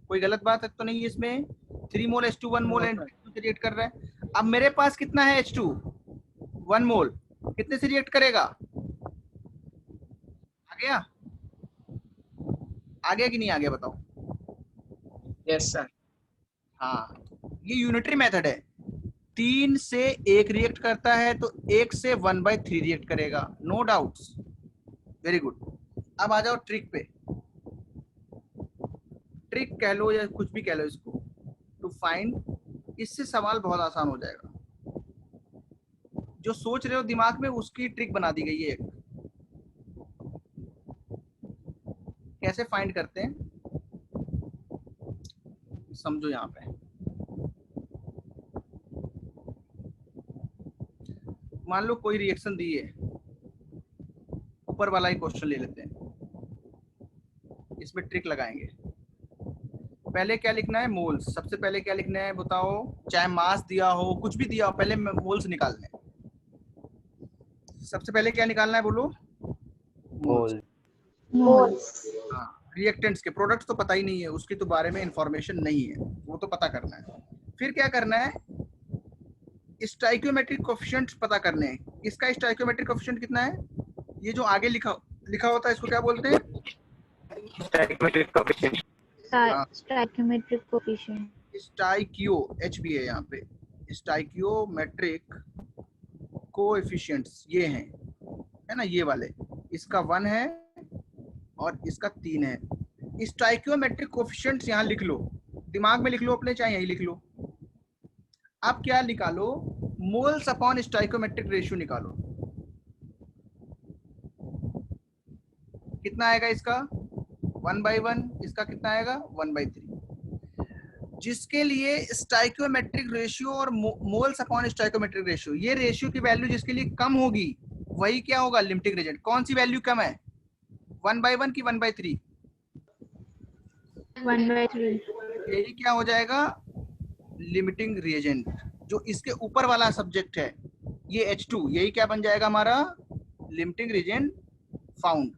कोई गलत बात है तो नहीं है इसमें। 3 मोल H2 1 मोल N2 से रिएक्ट कर रहा है। अब मेरे पास कितना है H2 1 मोल, कितने से रिएक्ट करेगा, आ गया, आ गया कि नहीं आ गया बताओ? Yes sir. हाँ ये यूनिटरी मेथड है, 3 से 1 रिएक्ट करता है तो 1 से 1/3 रिएक्ट करेगा, नो डाउट्स, वेरी गुड। अब आ जाओ ट्रिक पे, ट्रिक कह लो या कुछ भी कह लो इसको, टू फाइंड, इससे सवाल बहुत आसान हो जाएगा, जो सोच रहे हो दिमाग में उसकी ट्रिक बना दी गई है। कैसे फाइंड करते हैं समझो। यहाँ पे मान लो कोई रिएक्शन दी है, ऊपर वाला ही क्वेश्चन ले लेते हैं, इसमें ट्रिक लगाएंगे। पहले क्या लिखना है, मोल्स। सबसे पहले क्या लिखना है बताओ, चाहे मास दिया हो कुछ भी दिया हो, पहले मोल्स निकालने। सबसे पहले क्या निकालना है बोलो, मोल्स। हाँ रिएक्टेंट्स के, प्रोडक्ट्स तो पता ही नहीं है, उसके तो बारे में इंफॉर्मेशन नहीं है, वो तो पता करना है। फिर क्या करना है, स्टाइकियोमेट्रिक कोएफिशिएंट्स पता करने हैं। इसका स्टाइकियोमेट्रिक कोएफिशिएंट कितना है, ये जो आगे लिखा होता है इसको क्या बोलते हैं, stoichiometric coefficient. Stoichiometric coefficient, stoichio H भी है यहाँ पे, स्टाइकियोमेट्रिक कोएफिशिएंट्स ये हैं, है ना, ये वाले, इसका 1 है और इसका 3 है। स्टाइकियोमेट्रिक कोएफिशिएंट्स यहाँ लिख लो, दिमाग में लिख लो अपने, चाहे यही लिख लो। अब क्या निकालो, मोल्स अपॉन स्टाइकियोमेट्रिक रेशियो निकालो। कितना आएगा इसका 1/1, इसका कितना आएगा 1/3। जिसके लिए स्टाइकियोमेट्रिक रेशियो और मोल्स अपॉन स्टाइकियोमेट्रिक रेशियो, ये रेशियो की वैल्यू जिसके लिए कम होगी वही क्या होगा, लिमिटिंग रिएजेंट। कौन सी वैल्यू कम है, 1/1 की 1/3? 1/3। यही क्या हो जाएगा, लिमिटिंग रिएजेंट। जो इसके ऊपर वाला सब्जेक्ट है ये H2, यही क्या बन जाएगा हमारा, लिमिटिंग रिएजेंट फाउंड।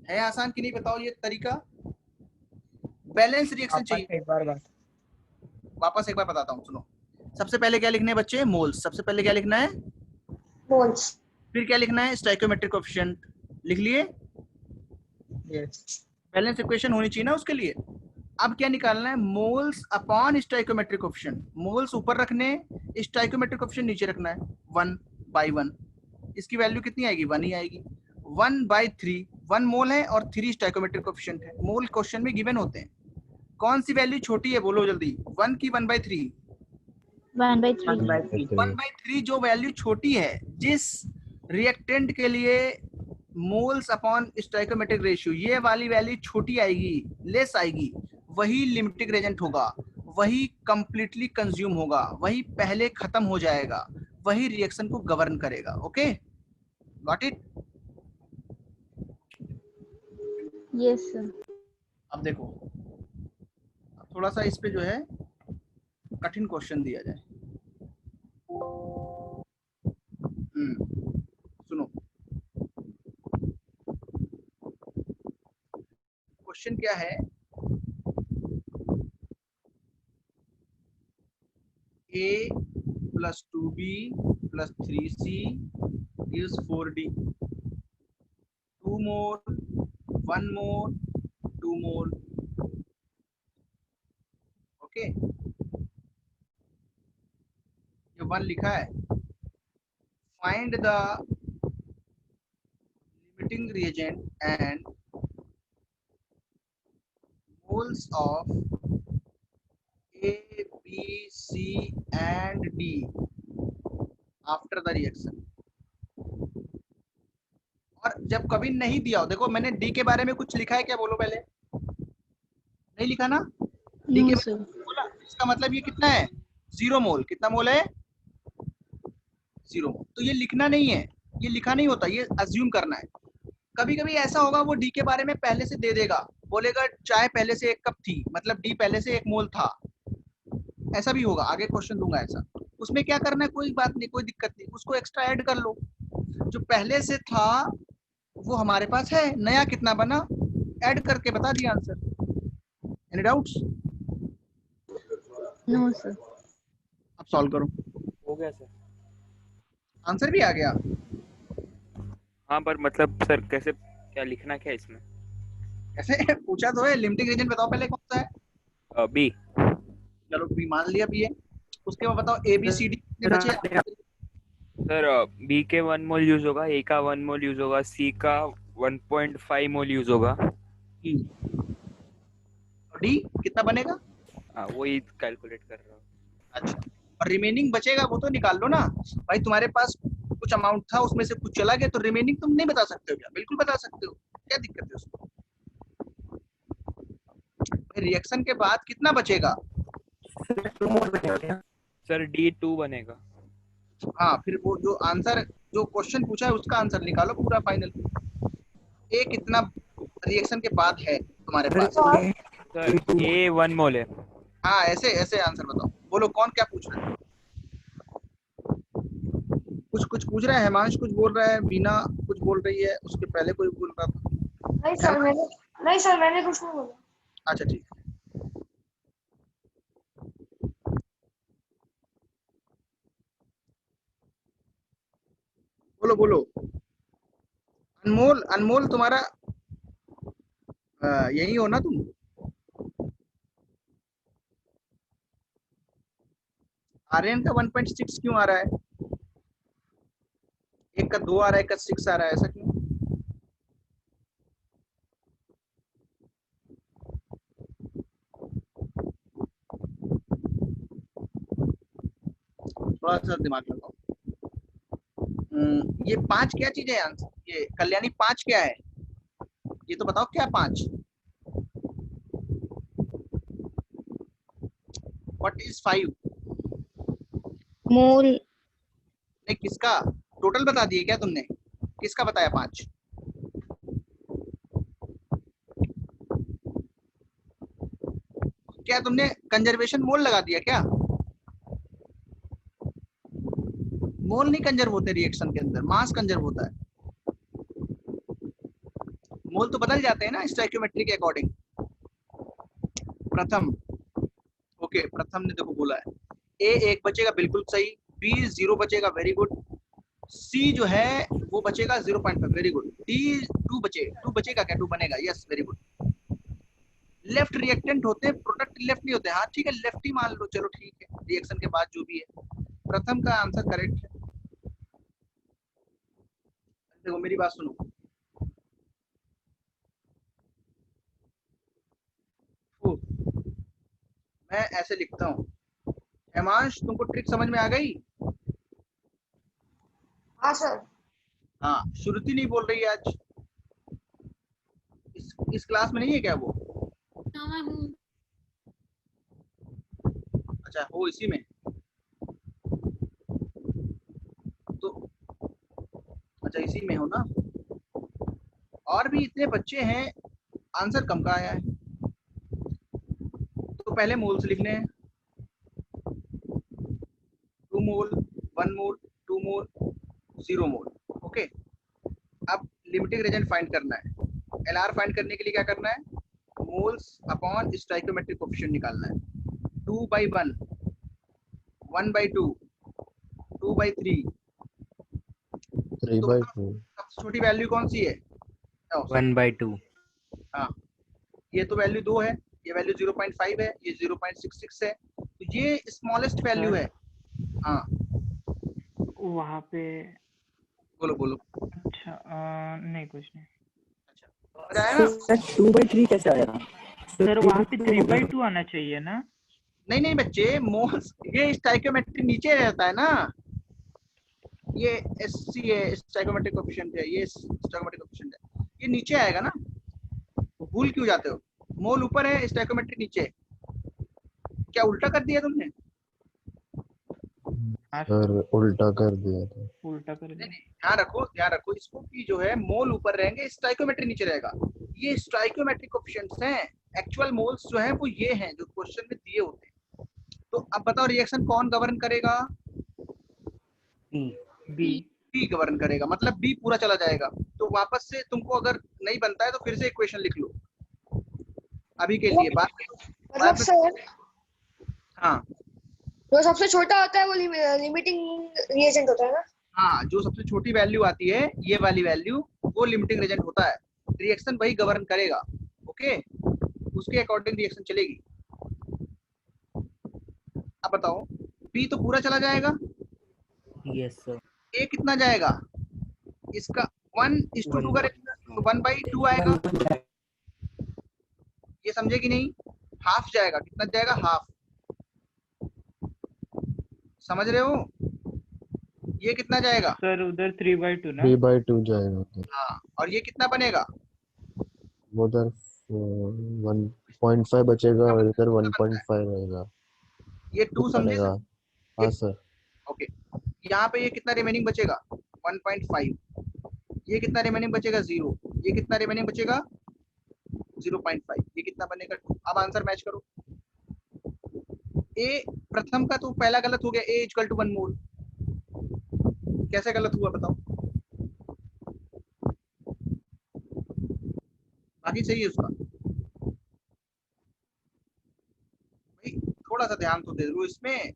है आसान कि नहीं बताओ ये तरीका? बैलेंस रिएक्शन चाहिए, वापस एक बार बताता हूँ सुनो। सबसे पहले क्या लिखना है बच्चे, मोल्स। सबसे पहले क्या लिखना है, मोल्स। फिर क्या लिखना है, स्टाइकियोमेट्रिक कोएफिशिएंट। लिख लिए? यस। बैलेंस इक्वेशन होनी चाहिए ना उसके लिए। अब क्या निकालना है, moles upon stoichiometric coefficient. Moles ऊपर रखने, स्टाइकियोमेट्रिक कोएफिशिएंट नीचे रखना है 1/1। इसकी वैल्यू कितनी आएगी, 1 ही आएगी। 1/3, 1 मोल है और 3 स्टाइकियोमेट्रिक कोएफिशिएंट है। मोल क्वेश्चन में गिवन होते हैं। कौन सी वैल्यू छोटी है बोलो जल्दी, 1 की 1/3? 1/3. 1/3. 1/3 जो वैल्यू छोटी है, जिस रिएक्टेंट के लिए मोल्स अपॉन स्टोइकोमेट्रिक रेशियो ये वाली वैल्यू छोटी आएगी, लेस आएगी, वही लिमिटिंग रेजेंट होगा, वही कंप्लीटली कंज्यूम होगा, वही पहले खत्म हो जाएगा, वही रिएक्शन को गवर्न करेगा। Okay, got it? Yes, sir. अब देखो, अब थोड़ा सा इस पे जो है कठिन क्वेश्चन दिया जाए। सुनो, क्वेश्चन क्या है? A plus 2B plus 3C gives 4D. 2 mole, 1 mole, 2 mole. Okay, ये 1 लिखा है। Find the limiting reagent and moles of A, B, C and D after the reaction. और जब कभी नहीं दिया हो, देखो मैंने डी के बारे में कुछ लिखा है क्या, बोलो पहले? नहीं लिखा ना? डी No, के sir. बारे में बोला, इसका मतलब ये कितना है? 0 मोल। कितना मोल है? 0 मोल। तो ये लिखना नहीं है, ये लिखा नहीं होता, ये अज्यूम करना है। कभी कभी ऐसा होगा वो डी के बारे में पहले से दे देगा, बोलेगा चाय पहले से 1 कप थी, मतलब डी पहले से 1 मोल था। ऐसा भी होगा, आगे क्वेश्चन दूंगा ऐसा। उसमें क्या करना है, कोई बात नहीं, कोई दिक्कत नहीं, उसको एक्स्ट्रा ऐड कर लो। जो पहले से था वो हमारे पास है, नया कितना बना, ऐड करके बता दिया answer. Any doubts? No, sir. अब सॉल्व करो। हो गया सर। आंसर भी आ गया। हाँ, पर मतलब सर कैसे, क्या लिखना क्या है इसमें? ऐसे पूछा तो है, लिमिटिंग रीजन बताओ पहले कौन सा है? बी। चलो बी मान लिया, बी है। उसके बाद बताओ ए बी सी डी कितने बचे? सर बी के 1 मोल यूज होगा, ए का 1 मोल यूज होगा, सी का 1.5 मोल यूज होगा। डी कितना बनेगा? हाँ, वही कैलकुलेट कर रहा हूँ। अच्छा, और रिमेनिंग बचेगा वो तो निकाल लो ना भाई। तुम्हारे पास कुछ अमाउंट था, उसमें से कुछ चला गया, तो रिमेनिंग तुम नहीं बता सकते हो क्या? बिल्कुल बता सकते हो, क्या दिक्कत है उसमें? रिएक्शन के बाद कितना बचेगा? सर D2 बनेगा। हाँ, फिर वो जो आंसर, जो क्वेश्चन पूछा है उसका आंसर निकालो पूरा फाइनल। ए कितना रिएक्शन के बाद है तुम्हारे पास? सर ए 1 मोल है। हाँ, ऐसे ऐसे आंसर बताओ। बोलो कौन क्या पूछ रहा है? कुछ कुछ पूछ रहा है, हिमांश कुछ बोल रहा है, बीना कुछ बोल रही है, उसके पहले कोई बोल रहा था। नहीं सर, मैंने कुछ नहीं बोला। अच्छा ठीक है। बोलो बोलो। अनमोल, अनमोल तुम्हारा यही हो ना तुम? आर्यन का 1.6 क्यों आ रहा है? एक का 2 आ रहा है, एक का 6 आ रहा है, ऐसा क्यों? थोड़ा सा दिमाग लगाओ। ये 5 क्या चीज है आंसर? ये कल्याणी 5 क्या है? ये तो बताओ क्या 5? What is 5? Mole. नहीं, किसका? टोटल बता दिए क्या तुमने? किसका बताया 5? क्या तुमने कंजर्वेशन मोल लगा दिया क्या? मोल नहीं कंजर्व होते रिएक्शन के अंदर, मास कंजर्व होता है। मोल तो बदल जाते हैं ना स्टोइकियोमेट्री के अकॉर्डिंग। प्रथम, ओके, प्रथम ने देखो बोला है ए 1 बचेगा, बिल्कुल सही। बी 0 बचेगा, वेरी गुड। सी जो है वो बचेगा 0.5, वेरी गुड। डी 2 बचेगा क्या? 2 बनेगा, yes very good. Left reactant होते हैं, प्रोडक्ट लेफ्ट नहीं होते। हाँ ठीक है, लेफ्ट ही मान लो, चलो ठीक है, रिएक्शन के बाद जो भी है। प्रथम का आंसर करेक्ट है। देखो मेरी बात सुनो, मैं ऐसे लिखता हूँ, हेमांश तुमको ट्रिक समझ में आ गई? हाँ सर। हाँ, श्रुति नहीं बोल रही है आज। इस क्लास में नहीं है क्या वो? अच्छा, हो इसी में तो, अच्छा इसी में हो ना। और भी इतने बच्चे हैं, आंसर कम का आया है। तो पहले मोल्स लिखने हैं, 2 मोल, 1 मोल, 2 मोल, 0 मोल। ओके, अब लिमिटिंग रिएजेंट फाइंड करना है। एलआर फाइंड करने के लिए क्या करना है? मोल्स अपॉन स्टोइकोमेट्रिक कोएफिशिएंट निकालना है। 2/1, 1/2, 2/3। 3/2। सबसे छोटी वैल्यू कौन सी है? 1/2। हाँ, ये तो वैल्यू 2 है, ये वैल्यू 0.5 है, ये 0.66 है, तो ये स्मॉलेस्ट वैल्यू है। हाँ वहाँ पे बोलो बोलो। अच्छा नहीं कुछ नहीं सर 2/3 कैसे आया? सर, वहाँ पे 3/2 आना चाहिए ना? नहीं नहीं बच्चे, मोल्स ये स्टोइकोमेट्रिक नीचे रहता है ना, ये एससी है, स्टोइकोमेट्रिक कोएफिशिएंट है, ये स्टोइकोमेट्रिक कोएफिशिएंट है, ये नीचे आएगा ना। भूल क्यों जाते हो? मोल ऊपर है, स्टोइकोमेट्रिक नीचे। क्या उल्टा कर दिया तुमने? सर उल्टा कर दिया था। उल्टा कर दिया। ध्यान रखो इसको कि जो है मोल ऊपर रहेंगे, स्टोइकोमेट्रिक नीचे रहेगा। ये स्टोइकोमेट्रिक कोएफिशिएंट्स हैं, एक्चुअल मोल्स जो हैं वो ये हैं जो क्वेश्चन में दिए होते हैं। तो अब बताओ रिएक्शन कौन गवर्न करेगा? बी गवर्न करेगा, मतलब बी पूरा चला जाएगा। तो वापस से तुमको अगर नहीं बनता है तो फिर से इक्वेशन लिख लो अभी के लिए। मतलब सर हाँ, जो सबसे छोटा होता है वो लिमिटिंग रिएजेंट होता है ना? हाँ, जो सबसे छोटी वैल्यू आती है, ये वाली वैल्यू, वो लिमिटिंग रिएजेंट होता है। रिएक्शन वही गवर्न करेगा। ओके, उसके अकॉर्डिंग रिएक्शन चलेगी। अब बताओ, बी तो पूरा चला जाएगा। Yes sir. ए कितना जाएगा? इसका 1:2 करेगा तो 1/2 आएगा। ये समझे कि नहीं? हाफ जाएगा। कितना जाएगा? हाफ। समझ रहे हो? ये कितना जाएगा? सर उधर 3/2 ना? 3/2 जाएगा उधर। हाँ, और ये कितना बनेगा? उधर 1.5 बचेगा और इधर 1.5 रहेगा। ये 2 समझे? बनेगा। हाँ सर। ओके, यहाँ पे ये कितना रिमेनिंग बचेगा? 1.5। ये कितना रिमेनिंग बचेगा? 0। ये कितना रिमेनिंग बचेगा? 0.5। ये कितना बनेगा? 2। अब आंसर मैच करो। ए प्रथम का तो पहला गलत हो गया, ए इक्वल टू 1 मोल। कैसे गलत हुआ बताओ? बाकी सही है उसका। भाई थोड़ा सा ध्यान तो दे दो इसमें। इतनी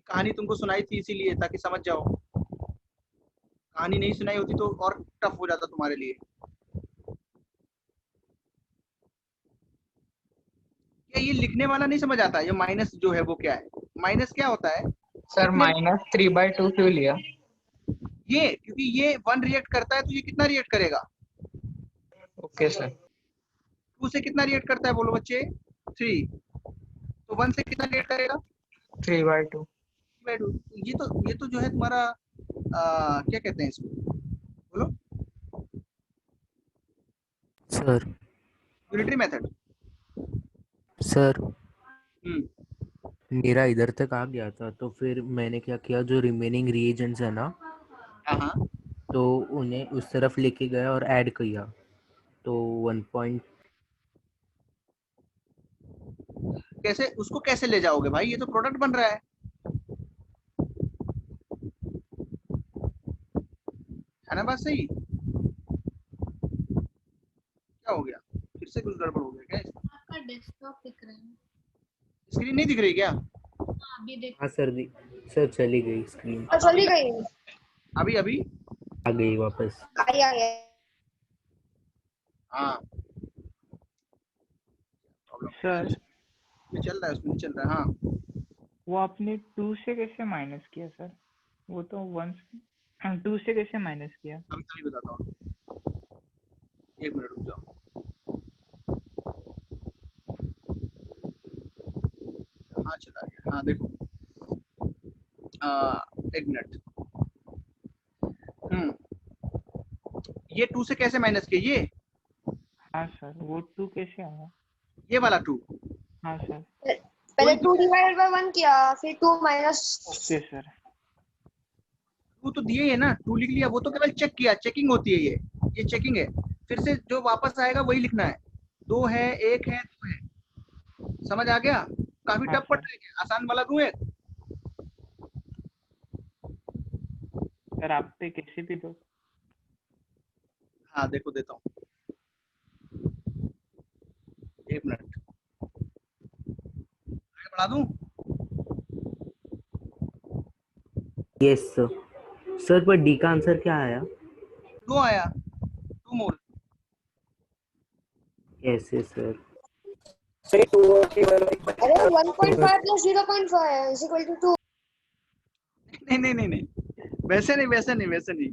कहानी तुमको सुनाई थी इसीलिए, ताकि समझ जाओ। कहानी नहीं सुनाई होती तो और टफ हो जाता तुम्हारे लिए। क्या ये लिखने वाला नहीं समझ आता? ये माइनस जो है वो क्या है? माइनस क्या होता है सर? -3/2 क्यों लिया? ये क्योंकि ये 1 रिएक्ट करता है तो ये कितना रिएक्ट करेगा? Okay sir. 2 से कितना रिएक्ट करता है बोलो बच्चे? 3। तो 1 से कितना रिएक्ट करेगा? 3/2। 3/2। ये तो जो है तुम्हारा क्या कहते हैं इसको, बोलो? Sir unitary method. सर मेरा इधर तक आ गया था, तो फिर मैंने क्या किया, जो रिमेनिंग रिएजेंट्स है ना, हाँ, तो उन्हें उस तरफ लेके गया और ऐड किया। तो 1. कैसे उसको कैसे ले जाओगे भाई? ये तो प्रोडक्ट बन रहा है ना? बात सही। क्या हो गया? फिर से कुछ गड़बड़ हो गया क्या? आपका डेस्कटॉप दिख रहा है। स्क्रीन नहीं दिख रही क्या? अभी देख। हाँ सर, सर चली गई स्क्रीन। चली गई। अभी आ गई वापस। आई आ गया। हाँ सर चल रहा है, उसमें चल रहा है। हाँ, वो आपने 2 से कैसे माइनस किया सर? वो तो 1 से 2 से कैसे माइनस किया? अभी बताता हूँ, 1 मिनट रुक जाओ। हाँ चला गया। हाँ देखो, एक मिनट। ये 2 से कैसे माइनस किए? ये हाँ सर, वो 2 कैसे आया? ये वाला 2। हाँ सर। पहले 2 डिवाइडेड बाय 1 किया, फिर 2 माइनस। Okay sir. 2 तो दिए है ना, 2 लिख लिया, वो तो केवल चेक किया, चेकिंग होती है ये चेकिंग है। फिर से जो वापस आएगा वही लिखना है। 2 है, 1 है, 2 है। समझ आ गया? काफी हाँ टफ पड़ सर। रहा है, आसान वाला दूं एक? सर आप पे कैसे भी दो। हाँ देखो देता हूँ, एक मिनट आगे बढ़ा दूं। Yes sir. सर पर डी का आंसर क्या आया? 2 आया, 2 mole. Yes yes sir. Sir 2 और 3 अरे 1.5 plus 0.5 is equal to 2. नहीं, वैसे नहीं।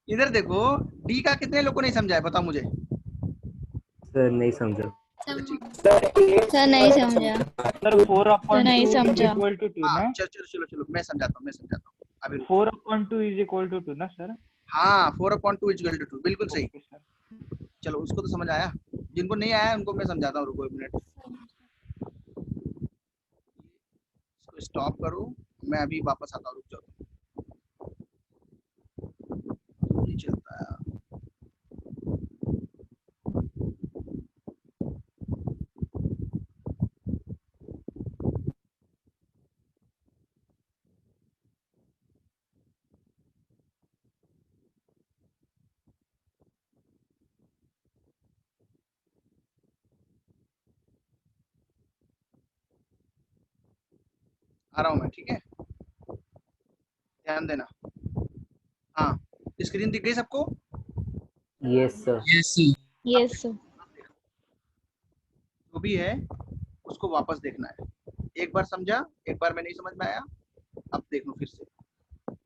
इधर देखो, डी का कितने लोगों को नहीं समझा है, बताओ मुझे। सर नहीं समझा। सर नहीं समझा। सर 4/2 नहीं इज समझा। इक्वल टू 2 ना? चलो मैं समझाता हूँ अभी। 4/2 इज इक्वल टू 2 ना सर? हाँ 4/2 इज इक्वल टू 2, बिल्कुल सही। Okay sir. चलो उसको तो समझ आया, जिनको नहीं आया उनको मैं समझाता हूँ, रुको एक मिनट। इसको स्टॉप करो, मैं अभी वापस आता हूँ, रुक जाओ। नहीं चलता है। आ रहा हूँ मैं, ठीक है, ध्यान देना। हाँ स्क्रीन दिख गई सबको? Yes sir. Yes sir. जो भी है उसको वापस देखना है। एक बार समझा, एक बार में नहीं समझ में आया, अब देख लो फिर से।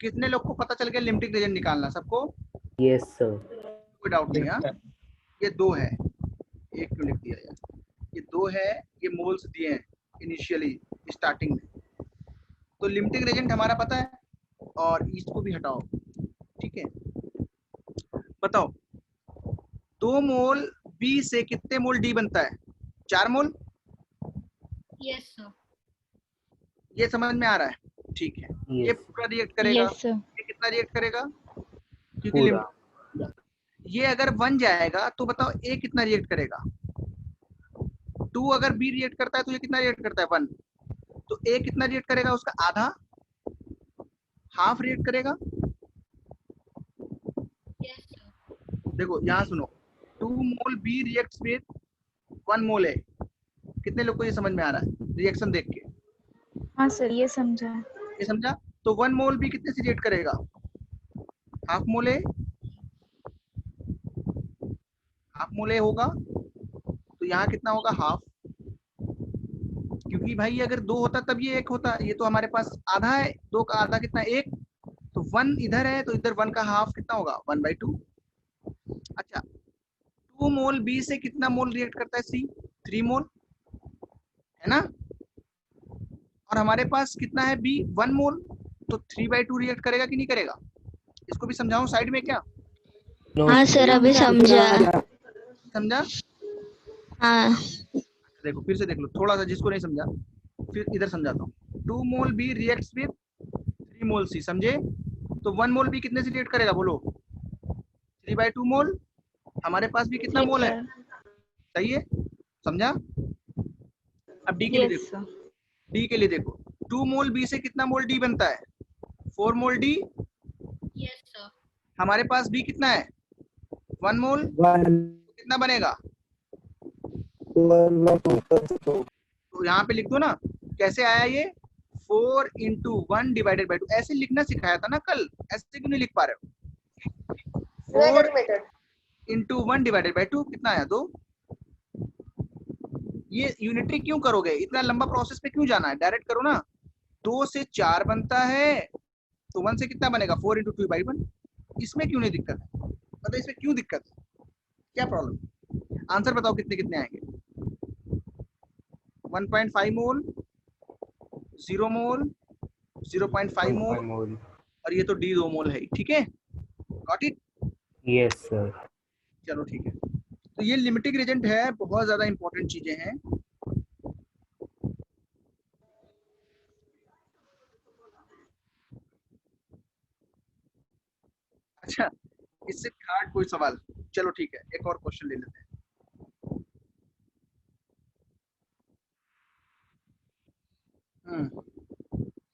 कितने लोग को पता चल गया लिमिटिंग रीजन निकालना? सबको? Yes sir. कोई डाउट नहीं। हाँ ये 2 है, एक क्यों लिख दिया यार? ये 2 है, ये मोल्स दिए हैं इनिशियली स्टार्टिंग में, तो लिमिटिंग रीजन हमारा पता है। और ईस्ट को भी हटाओ, ठीक है। बताओ 2 मोल बी से कितने मोल डी बनता है? 4 मोल। Yes sir. ये समझ में आ रहा है? ठीक है। ये पूरा रिएक्ट करेगा। Yes sir. ये कितना रिएक्ट करेगा? क्योंकि पूरा। ये अगर 1 जाएगा तो बताओ ए कितना रिएक्ट करेगा? 2 अगर बी रिएक्ट करता है तो ये कितना रिएक्ट करता है? 1। तो ए कितना रिएक्ट करेगा? उसका आधा, हाफ रिएक्ट करेगा। Yes sir. देखो यहाँ सुनो, 2 मोल बी रिएक्ट्स विद 1 मोल ए। कितने लोग को ये समझ में आ रहा है रिएक्शन देख के? हाँ सर, ये समझा। ये समझा? तो 1 मोल बी कितने से रिएक्ट करेगा? हाफ मोल ए, हाफ मोल ए होगा, तो यहाँ कितना होगा? हाफ। क्योंकि भाई अगर 2 होता तब ये 1 होता, ये तो हमारे पास आधा है, 2 का आधा कितना? 1। तो 1 इधर है, तो इधर 1 का हाफ कितना होगा? 1/2। अच्छा 2 मोल बी से कितना मोल रिएक्ट करता है सी? 3 मोल, है ना? और हमारे पास कितना है बी? 1 मोल, तो 3/2 रिएक्ट करेगा कि नहीं करेगा? इसको भी समझाऊं साइड में क्या? हाँ सर, अभी समझा। समझा? हाँ। देखो फिर से देख लो, थोड़ा सा जिसको नहीं समझा फिर इधर समझाता हूँ। 2 मोल बी रिएक्ट्स विद 3 मोल सी, समझे? तो 1 मोल बी कितने से रिएक्ट करेगा बोलो? 3/2 मोल। हमारे पास भी कितना मोल है? सही है, समझा? अब डी के लिए देखो, डी के लिए देखो, 2 मोल बी से कितना मोल डी बनता है? 4 मोल डी। Yes sir. हमारे पास बी कितना है? 1 मोल। कितना बनेगा? तो यहाँ पे लिख दो ना, कैसे आया ये? 4 × 1 / 2। ऐसे लिखना सिखाया था ना कल, ऐसे क्यों नहीं लिख पा रहे हो? 4 × 1 / 2 कितना आया? 2। ये यूनिटरी क्यों करोगे? इतना लंबा प्रोसेस पे क्यों जाना है? डायरेक्ट करो ना। 2 से 4 बनता है, तो 1 से कितना बनेगा? 4 × 2/1। इसमें क्यों नहीं दिक्कत है? बताओ इसमें क्यों दिक्कत है? क्या प्रॉब्लम? आंसर बताओ कितने कितने आएंगे? 1.5 मोल, 0 मोल, 0.5 मोल, मोल। और ये तो D 2 मोल है, ठीक है, गॉट इट। Yes sir. चलो ठीक है, तो ये लिमिटिंग रिएजेंट है, बहुत ज्यादा इंपॉर्टेंट चीजें हैं। अच्छा, इससे हार्ड कोई सवाल, चलो ठीक है, एक और क्वेश्चन ले लेते हैं।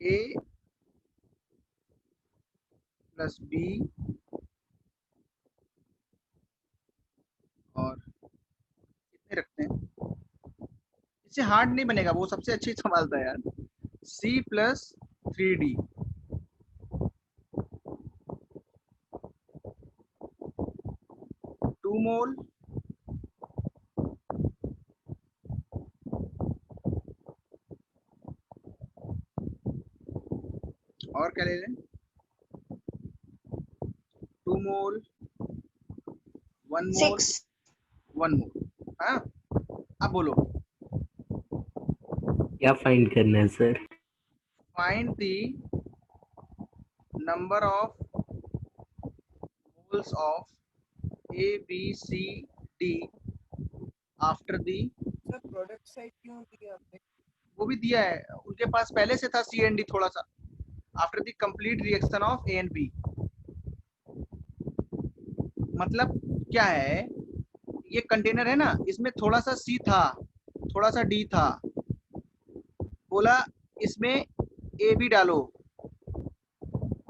A प्लस B और कितने रखते हैं, इससे हार्ड नहीं बनेगा, वो सबसे अच्छी सवाल था यार। C प्लस 3D, टू मोल, और क्या ले लें, 2 मोल, 1 मोल, 1 मोल। हाँ, अब बोलो, क्या फाइंड करना है sir? Find the number of moles of A B C D after the, sir product side क्यों दिया आपने? वो भी दिया है उनके पास पहले से था, C and D थोड़ा सा, after the complete reaction of A and B। मतलब क्या है, ये कंटेनर है ना, इसमें थोड़ा सा C था, थोड़ा सा D था, बोला इसमें A भी डालो,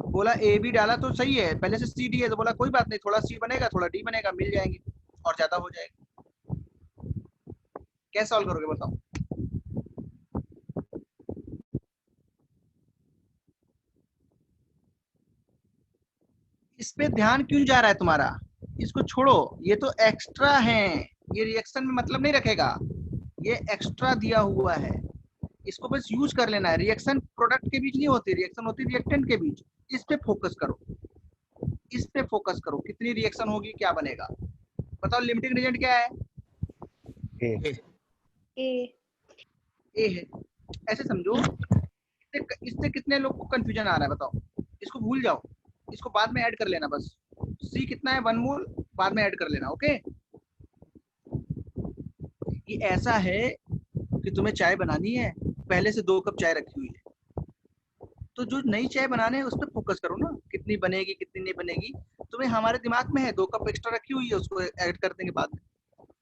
बोला A भी डाला तो सही है, पहले से C D है, तो बोला कोई बात नहीं, थोड़ा C बनेगा थोड़ा D बनेगा, मिल जाएंगे और ज्यादा हो जाएगा। कैसे सॉल्व करोगे बताओ? इस पे ध्यान क्यों जा रहा है तुम्हारा, इसको छोड़ो, ये तो एक्स्ट्रा है, ये रिएक्शन में मतलब नहीं रखेगा, ये एक्स्ट्रा दिया हुआ है, इसको बस यूज कर लेना है। रिएक्शन प्रोडक्ट के बीच नहीं होती, रिएक्शन होती रिएक्टेंट के बीच। इस पे फोकस करो, इस पे फोकस करो, कितनी रिएक्शन होगी, क्या बनेगा, बताओ। लिमिटिंग रिएजेंट क्या है? ए है, ऐसे समझो। इससे कितने लोग को कंफ्यूजन आ रहा है बताओ, इसको भूल जाओ, इसको बाद में ऐड कर लेना बस। सी कितना है, 1 मोल, बाद में ऐड कर लेना, ओके। ये ऐसा है कि तुम्हें चाय बनानी है, पहले से 2 कप चाय रखी हुई है, तो जो नई चाय बनाने है उस पर फोकस करो ना, कितनी बनेगी कितनी नहीं बनेगी, तुम्हें हमारे दिमाग में है 2 कप एक्स्ट्रा रखी हुई है, उसको ऐड कर देंगे बाद में।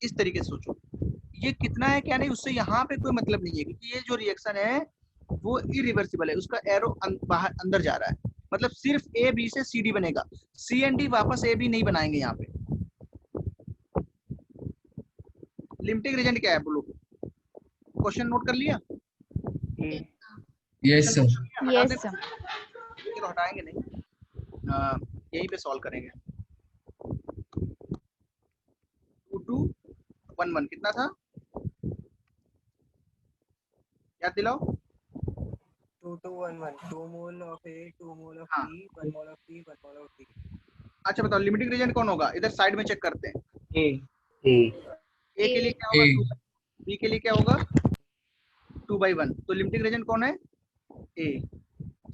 इस तरीके से सोचो, ये कितना है क्या नहीं, उससे यहाँ पे कोई मतलब नहीं है, क्योंकि ये जो रिएक्शन है वो इरिवर्सिबल है, उसका एरो बाहर अंदर जा रहा है, मतलब सिर्फ ए बी से सी डी बनेगा, सी एंड डी वापस ए बी नहीं बनाएंगे यहाँ पे। लिमिटिंग रिएजेंट क्या है बोलो, क्वेश्चन नोट कर लिया? Yes sir. Yes sir. चलो हटाएंगे नहीं, यहीं पे सॉल्व करेंगे। 2 2 1 1 कितना था, याद दिलाओ। 2 2 1 1 2 mole of A 2 mole of हाँ। B 1 mole of C 1 mole of D। अच्छा बताओ, लिमिटिंग रिएजेंट कौन होगा, इधर साइड में चेक करते हैं। ए ए के लिए क्या होगा, बी के लिए क्या होगा, 2/1, तो लिमिटिंग रिएजेंट कौन है, ए।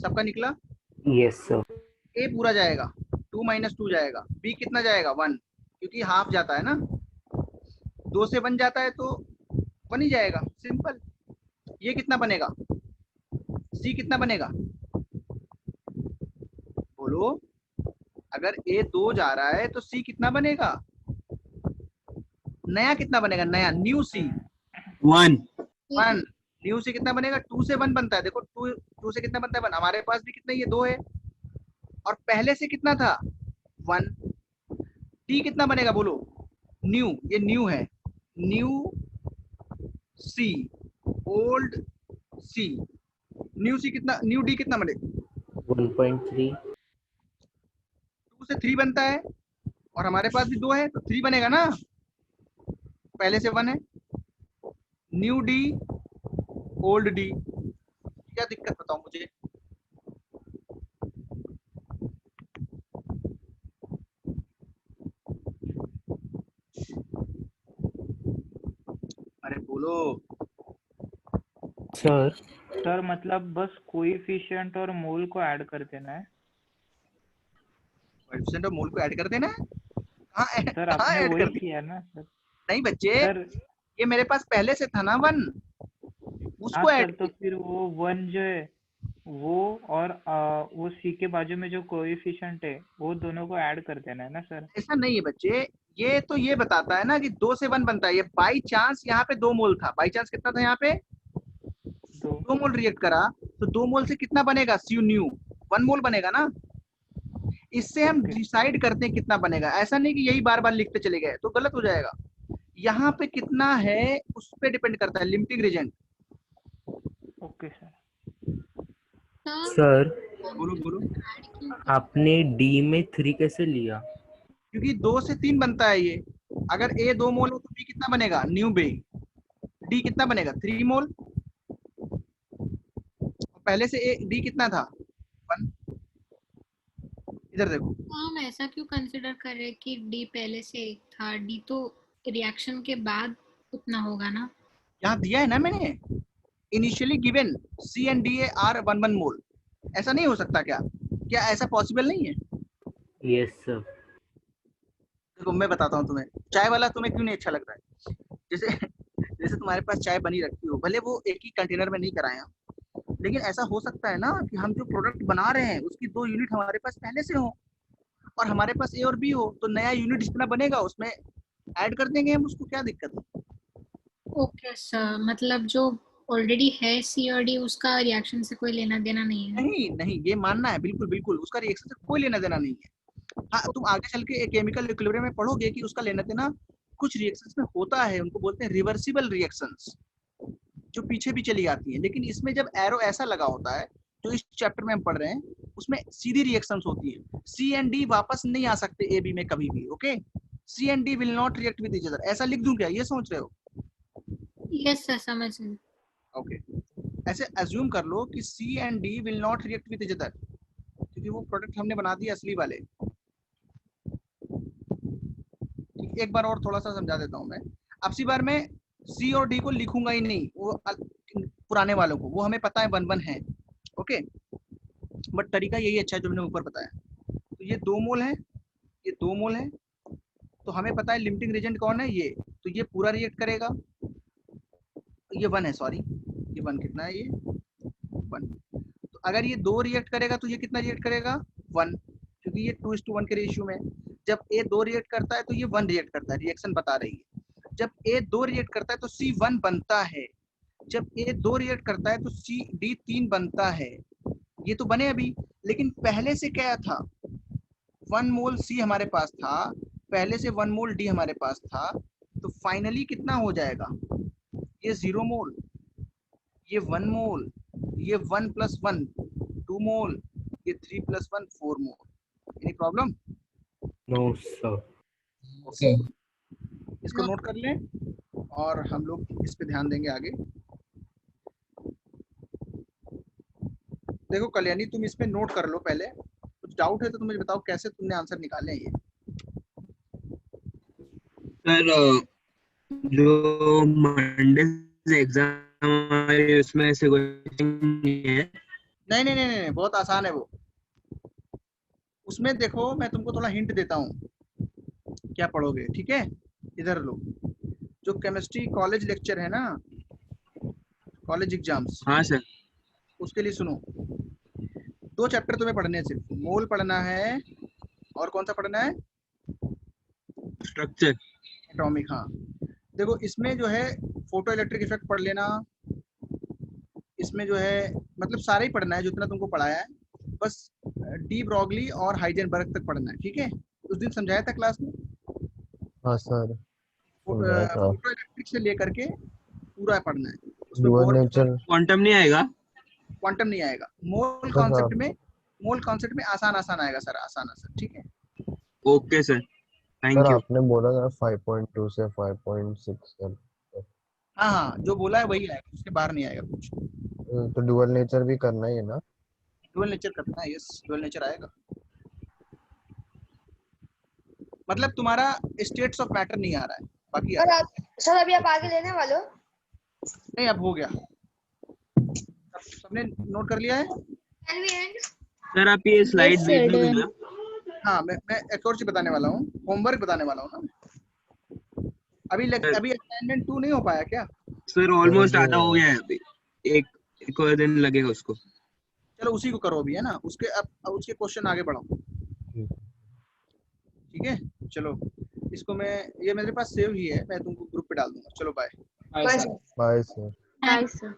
सबका निकला, यस सर। ए पूरा जाएगा, 2 - 2 जाएगा, बी कितना जाएगा, 1, क्योंकि हाफ जाता है ना, 2 से 1 जाता है तो 1 ही जाएगा, सिंपल। ये कितना बनेगा, सी कितना बनेगा बोलो, अगर ए 2 जा रहा है तो सी कितना बनेगा, नया कितना बनेगा, नया न्यू सी 1 1, न्यू सी कितना बनेगा, 2 से 1 बनता है, देखो 2 से कितना बनता है 1, हमारे पास भी कितना, ये 2 है, और पहले से कितना था 1, टी कितना बनेगा बोलो, न्यू, ये न्यू है, न्यू सी, ओल्ड सी, न्यू सी कितना, न्यू डी कितना बनेगा, 1.3। 2 से 3 बनता है, और हमारे पास भी 2 है तो 3 बनेगा ना, पहले से 1 है, न्यू डी ओल्ड डी, क्या दिक्कत बताओ मुझे। अरे बोलो। सर सर मतलब बस कोएफिशिएंट और मोल को ऐड कर देना है। कोएफिशिएंट और मोल को ऐड कर देना है? सर कहाँ आपने ऐड वही कर दिया? किया ना सर। नहीं बच्चे, सर ये मेरे पास पहले से था ना 1, हाँ उसको सर, ऐड तो फिर वो 1 जो है वो और वो सी के बाजू में जो कोएफिशिएंट है वो दोनों को ऐड कर देना है ना सर। ऐसा नहीं है बच्चे, ये तो ये बताता है ना कि 2 से 1 बनता है। ये बाई चांस यहाँ पे 2 मोल था, बाई चांस कितना था यहाँ पे 2 मोल रिएक्ट करा, तो 2 मोल से कितना बनेगा सी न्यू 1 मोल बनेगा ना। इससे हम डिसाइड करते हैं कितना बनेगा, ऐसा नहीं कि यही बार बार लिखते चले गए तो गलत हो जाएगा। यहाँ पे कितना है उस पे डिपेंड करता है, limiting reagent. Okay sir. Sir बोलो बोलो। आपने डी में 3 कैसे लिया? क्योंकि 2 से 3 बनता है ये। अगर ए 2 मोल हो तो बी कितना बनेगा न्यू बी, डी कितना बनेगा 3 मोल। पहले से ए डी कितना था 1। इधर देखो, हम ऐसा क्यों कंसिडर कर रहे हैं कि डी पहले से था? डी तो रिएक्शन के बाद उतना होगा ना। यहाँ दिया है ना मैंने, initially given C and D are 1 mole. ऐसा नहीं हो सकता क्या? क्या ऐसा पॉसिबल नहीं है? Yes sir. देखो मैं बताता हूँ तुम्हें, चाय वाला तुम्हें क्यों नहीं अच्छा लग रहा है। जैसे जैसे तुम्हारे पास चाय बनी रखी हो, भले वो एक ही कंटेनर में नहीं कराए हम, लेकिन ऐसा हो सकता है ना कि हम जो प्रोडक्ट बना रहे हैं उसकी 2 यूनिट हमारे पास पहले से हो और हमारे पास ए और बी हो, तो नया यूनिट जितना बनेगा उसमें ऐड कर देंगे हम उसको, क्या दिक्कत है। ओके सर, मतलब जो ऑलरेडी है सी और डी उसका रिएक्शन से कोई लेना देना नहीं है। नहीं नहीं, ये मानना है बिल्कुल बिल्कुल, उसका रिएक्शन से कोई लेना देना नहीं है। हाँ, तुम आगे चल के केमिकल इक्विलिब्रियम में पढ़ोगे कि उसका लेना देना कुछ रिएक्शंस में होता है, उनको बोलते हैं रिवर्सिबल रिएक्शंस, जो पीछे भी चली आती है। लेकिन इसमें जब एरो ऐसा लगा होता है जो इस चैप्टर में हम पढ़ रहे हैं, उसमें सीधी रिएक्शंस होती है। सी एंड डी वापस नहीं आ सकते ए बी में कभी भी। Okay, C and D will not react with each other. ऐसा लिख दूं क्या, ये सोच रहे हो? यस सर, समझ गए। ओके, ऐसे अज्यूम कर लो कि C and D will not react with each other, क्योंकि वो प्रोडक्ट हमने बना दिया असली वाले। एक बार और थोड़ा सा समझा देता हूँ मैं। अब सी बार मैं सी और डी को लिखूंगा ही नहीं, वो पुराने वालों को, वो हमें पता है 1 1 है। ओके, बट तरीका यही अच्छा है जो मैंने ऊपर बताया। तो ये 2 मोल है, ये 2 मोल है, तो हमें पता है लिमिटिंग रीजेंट कौन है, ये। तो ये पूरा रिएक्ट करेगा, ये 1 है, सॉरी ये 1 कितना है, ये 1। तो अगर ये 2 रिएक्ट करेगा तो ये कितना रिएक्ट करेगा 1, क्योंकि ये 2:1 के रेशियो में। जब ए 2 रिएक्ट करता है तो ये 1 रिएक्ट करता है, रिएक्शन बता रही है। जब ए 2 रिएक्ट करता है तो सी 1 बनता है। जब ए 2 रिएक्ट करता है तो सी डी 3 बनता है। ये तो बने अभी, लेकिन पहले से क्या था 1 मोल सी हमारे पास था, पहले से 1 मोल डी हमारे पास था। तो फाइनली कितना हो जाएगा, ये 0 मोल, ये 1 मोल, ये 1 + 1 2 मोल, ये 3 + 1 4 mole. Any problem? No sir. Okay, इसको नोट कर लें और हम लोग इस पे ध्यान देंगे आगे। देखो कल्याणी, तुम इस पे नोट कर लो पहले, कुछ डाउट है तो तुम मुझे बताओ कैसे तुमने आंसर निकाले हैं ये। सर जो मंडे एग्जाम है उसमें ऐसे क्वेश्चन नहीं है। नहीं नहीं नहीं नहीं, बहुत आसान है वो। उसमें देखो मैं तुमको थोड़ा हिंट देता हूँ क्या पढ़ोगे, ठीक है? इधर लो, जो केमिस्ट्री कॉलेज लेक्चर है ना, कॉलेज एग्जाम्स, हाँ सर। उसके लिए सुनो, 2 चैप्टर तुम्हें पढ़ने हैं, सिर्फ मोल पढ़ना है और कौन सा पढ़ना है, स्ट्रक्चर एटॉमिक। हाँ देखो, इसमें जो है फोटो इलेक्ट्रिक इफेक्ट पढ़ लेना, इसमें जो है मतलब सारा ही पढ़ना है जितना तुमको पढ़ाया है, बस डी ब्रॉगली और हाइजेनबर्ग तक पढ़ना है, ठीक है? उस दिन समझाया था क्लास में। हाँ सर, फोटो इलेक्ट्रिक से लेकर के पूरा पढ़ना है, उसमें ड्यूअल नेचर, क्वांटम नहीं आएगा। क्वांटम नहीं आएगा। मोल कॉन्सेप्ट में आसान आसान आएगा सर, आसान आसान, ठीक है? Okay sir, thank sir you. आपने बोला था 5.2 से 5.6 सर। हाँ हाँ, जो बोला है वही आएगा, उसके बाहर नहीं आएगा कुछ। तो ड्यूअल नेचर भी करना ही है ना? ड्यूअल नेचर करना है, यस ड्यूअल नेचर आएगा। मतलब तुम्हारा स्टेट्स ऑफ मैटर नहीं आ रहा है, बाकी सर अभी आप आगे लेने वाले हो? नहीं, अब हो गया, अब सबने नोट कर लिया है? Can we end? सर आप ये स्लाइड भेज दोगे ना? हाँ, मैं एक और चीज बताने वाला हूँ, होमवर्क बताने वाला हूँ ना। अभी असाइनमेंट 2 नहीं हो पाया क्या? सर ऑलमोस्ट आधा हो गया है अभी, एक और दिन लगेगा उसको। चलो उसी को करो अभी, है ना? उसके अब उसके क्वेश्चन आगे बढ़ाओ, ठीक है? चलो इसको ये मेरे पास सेव ही है, मैं तुमको ग्रुप पे डाल दूंगा। चलो bye. Bye, sir. Bye sir. Bye, sir.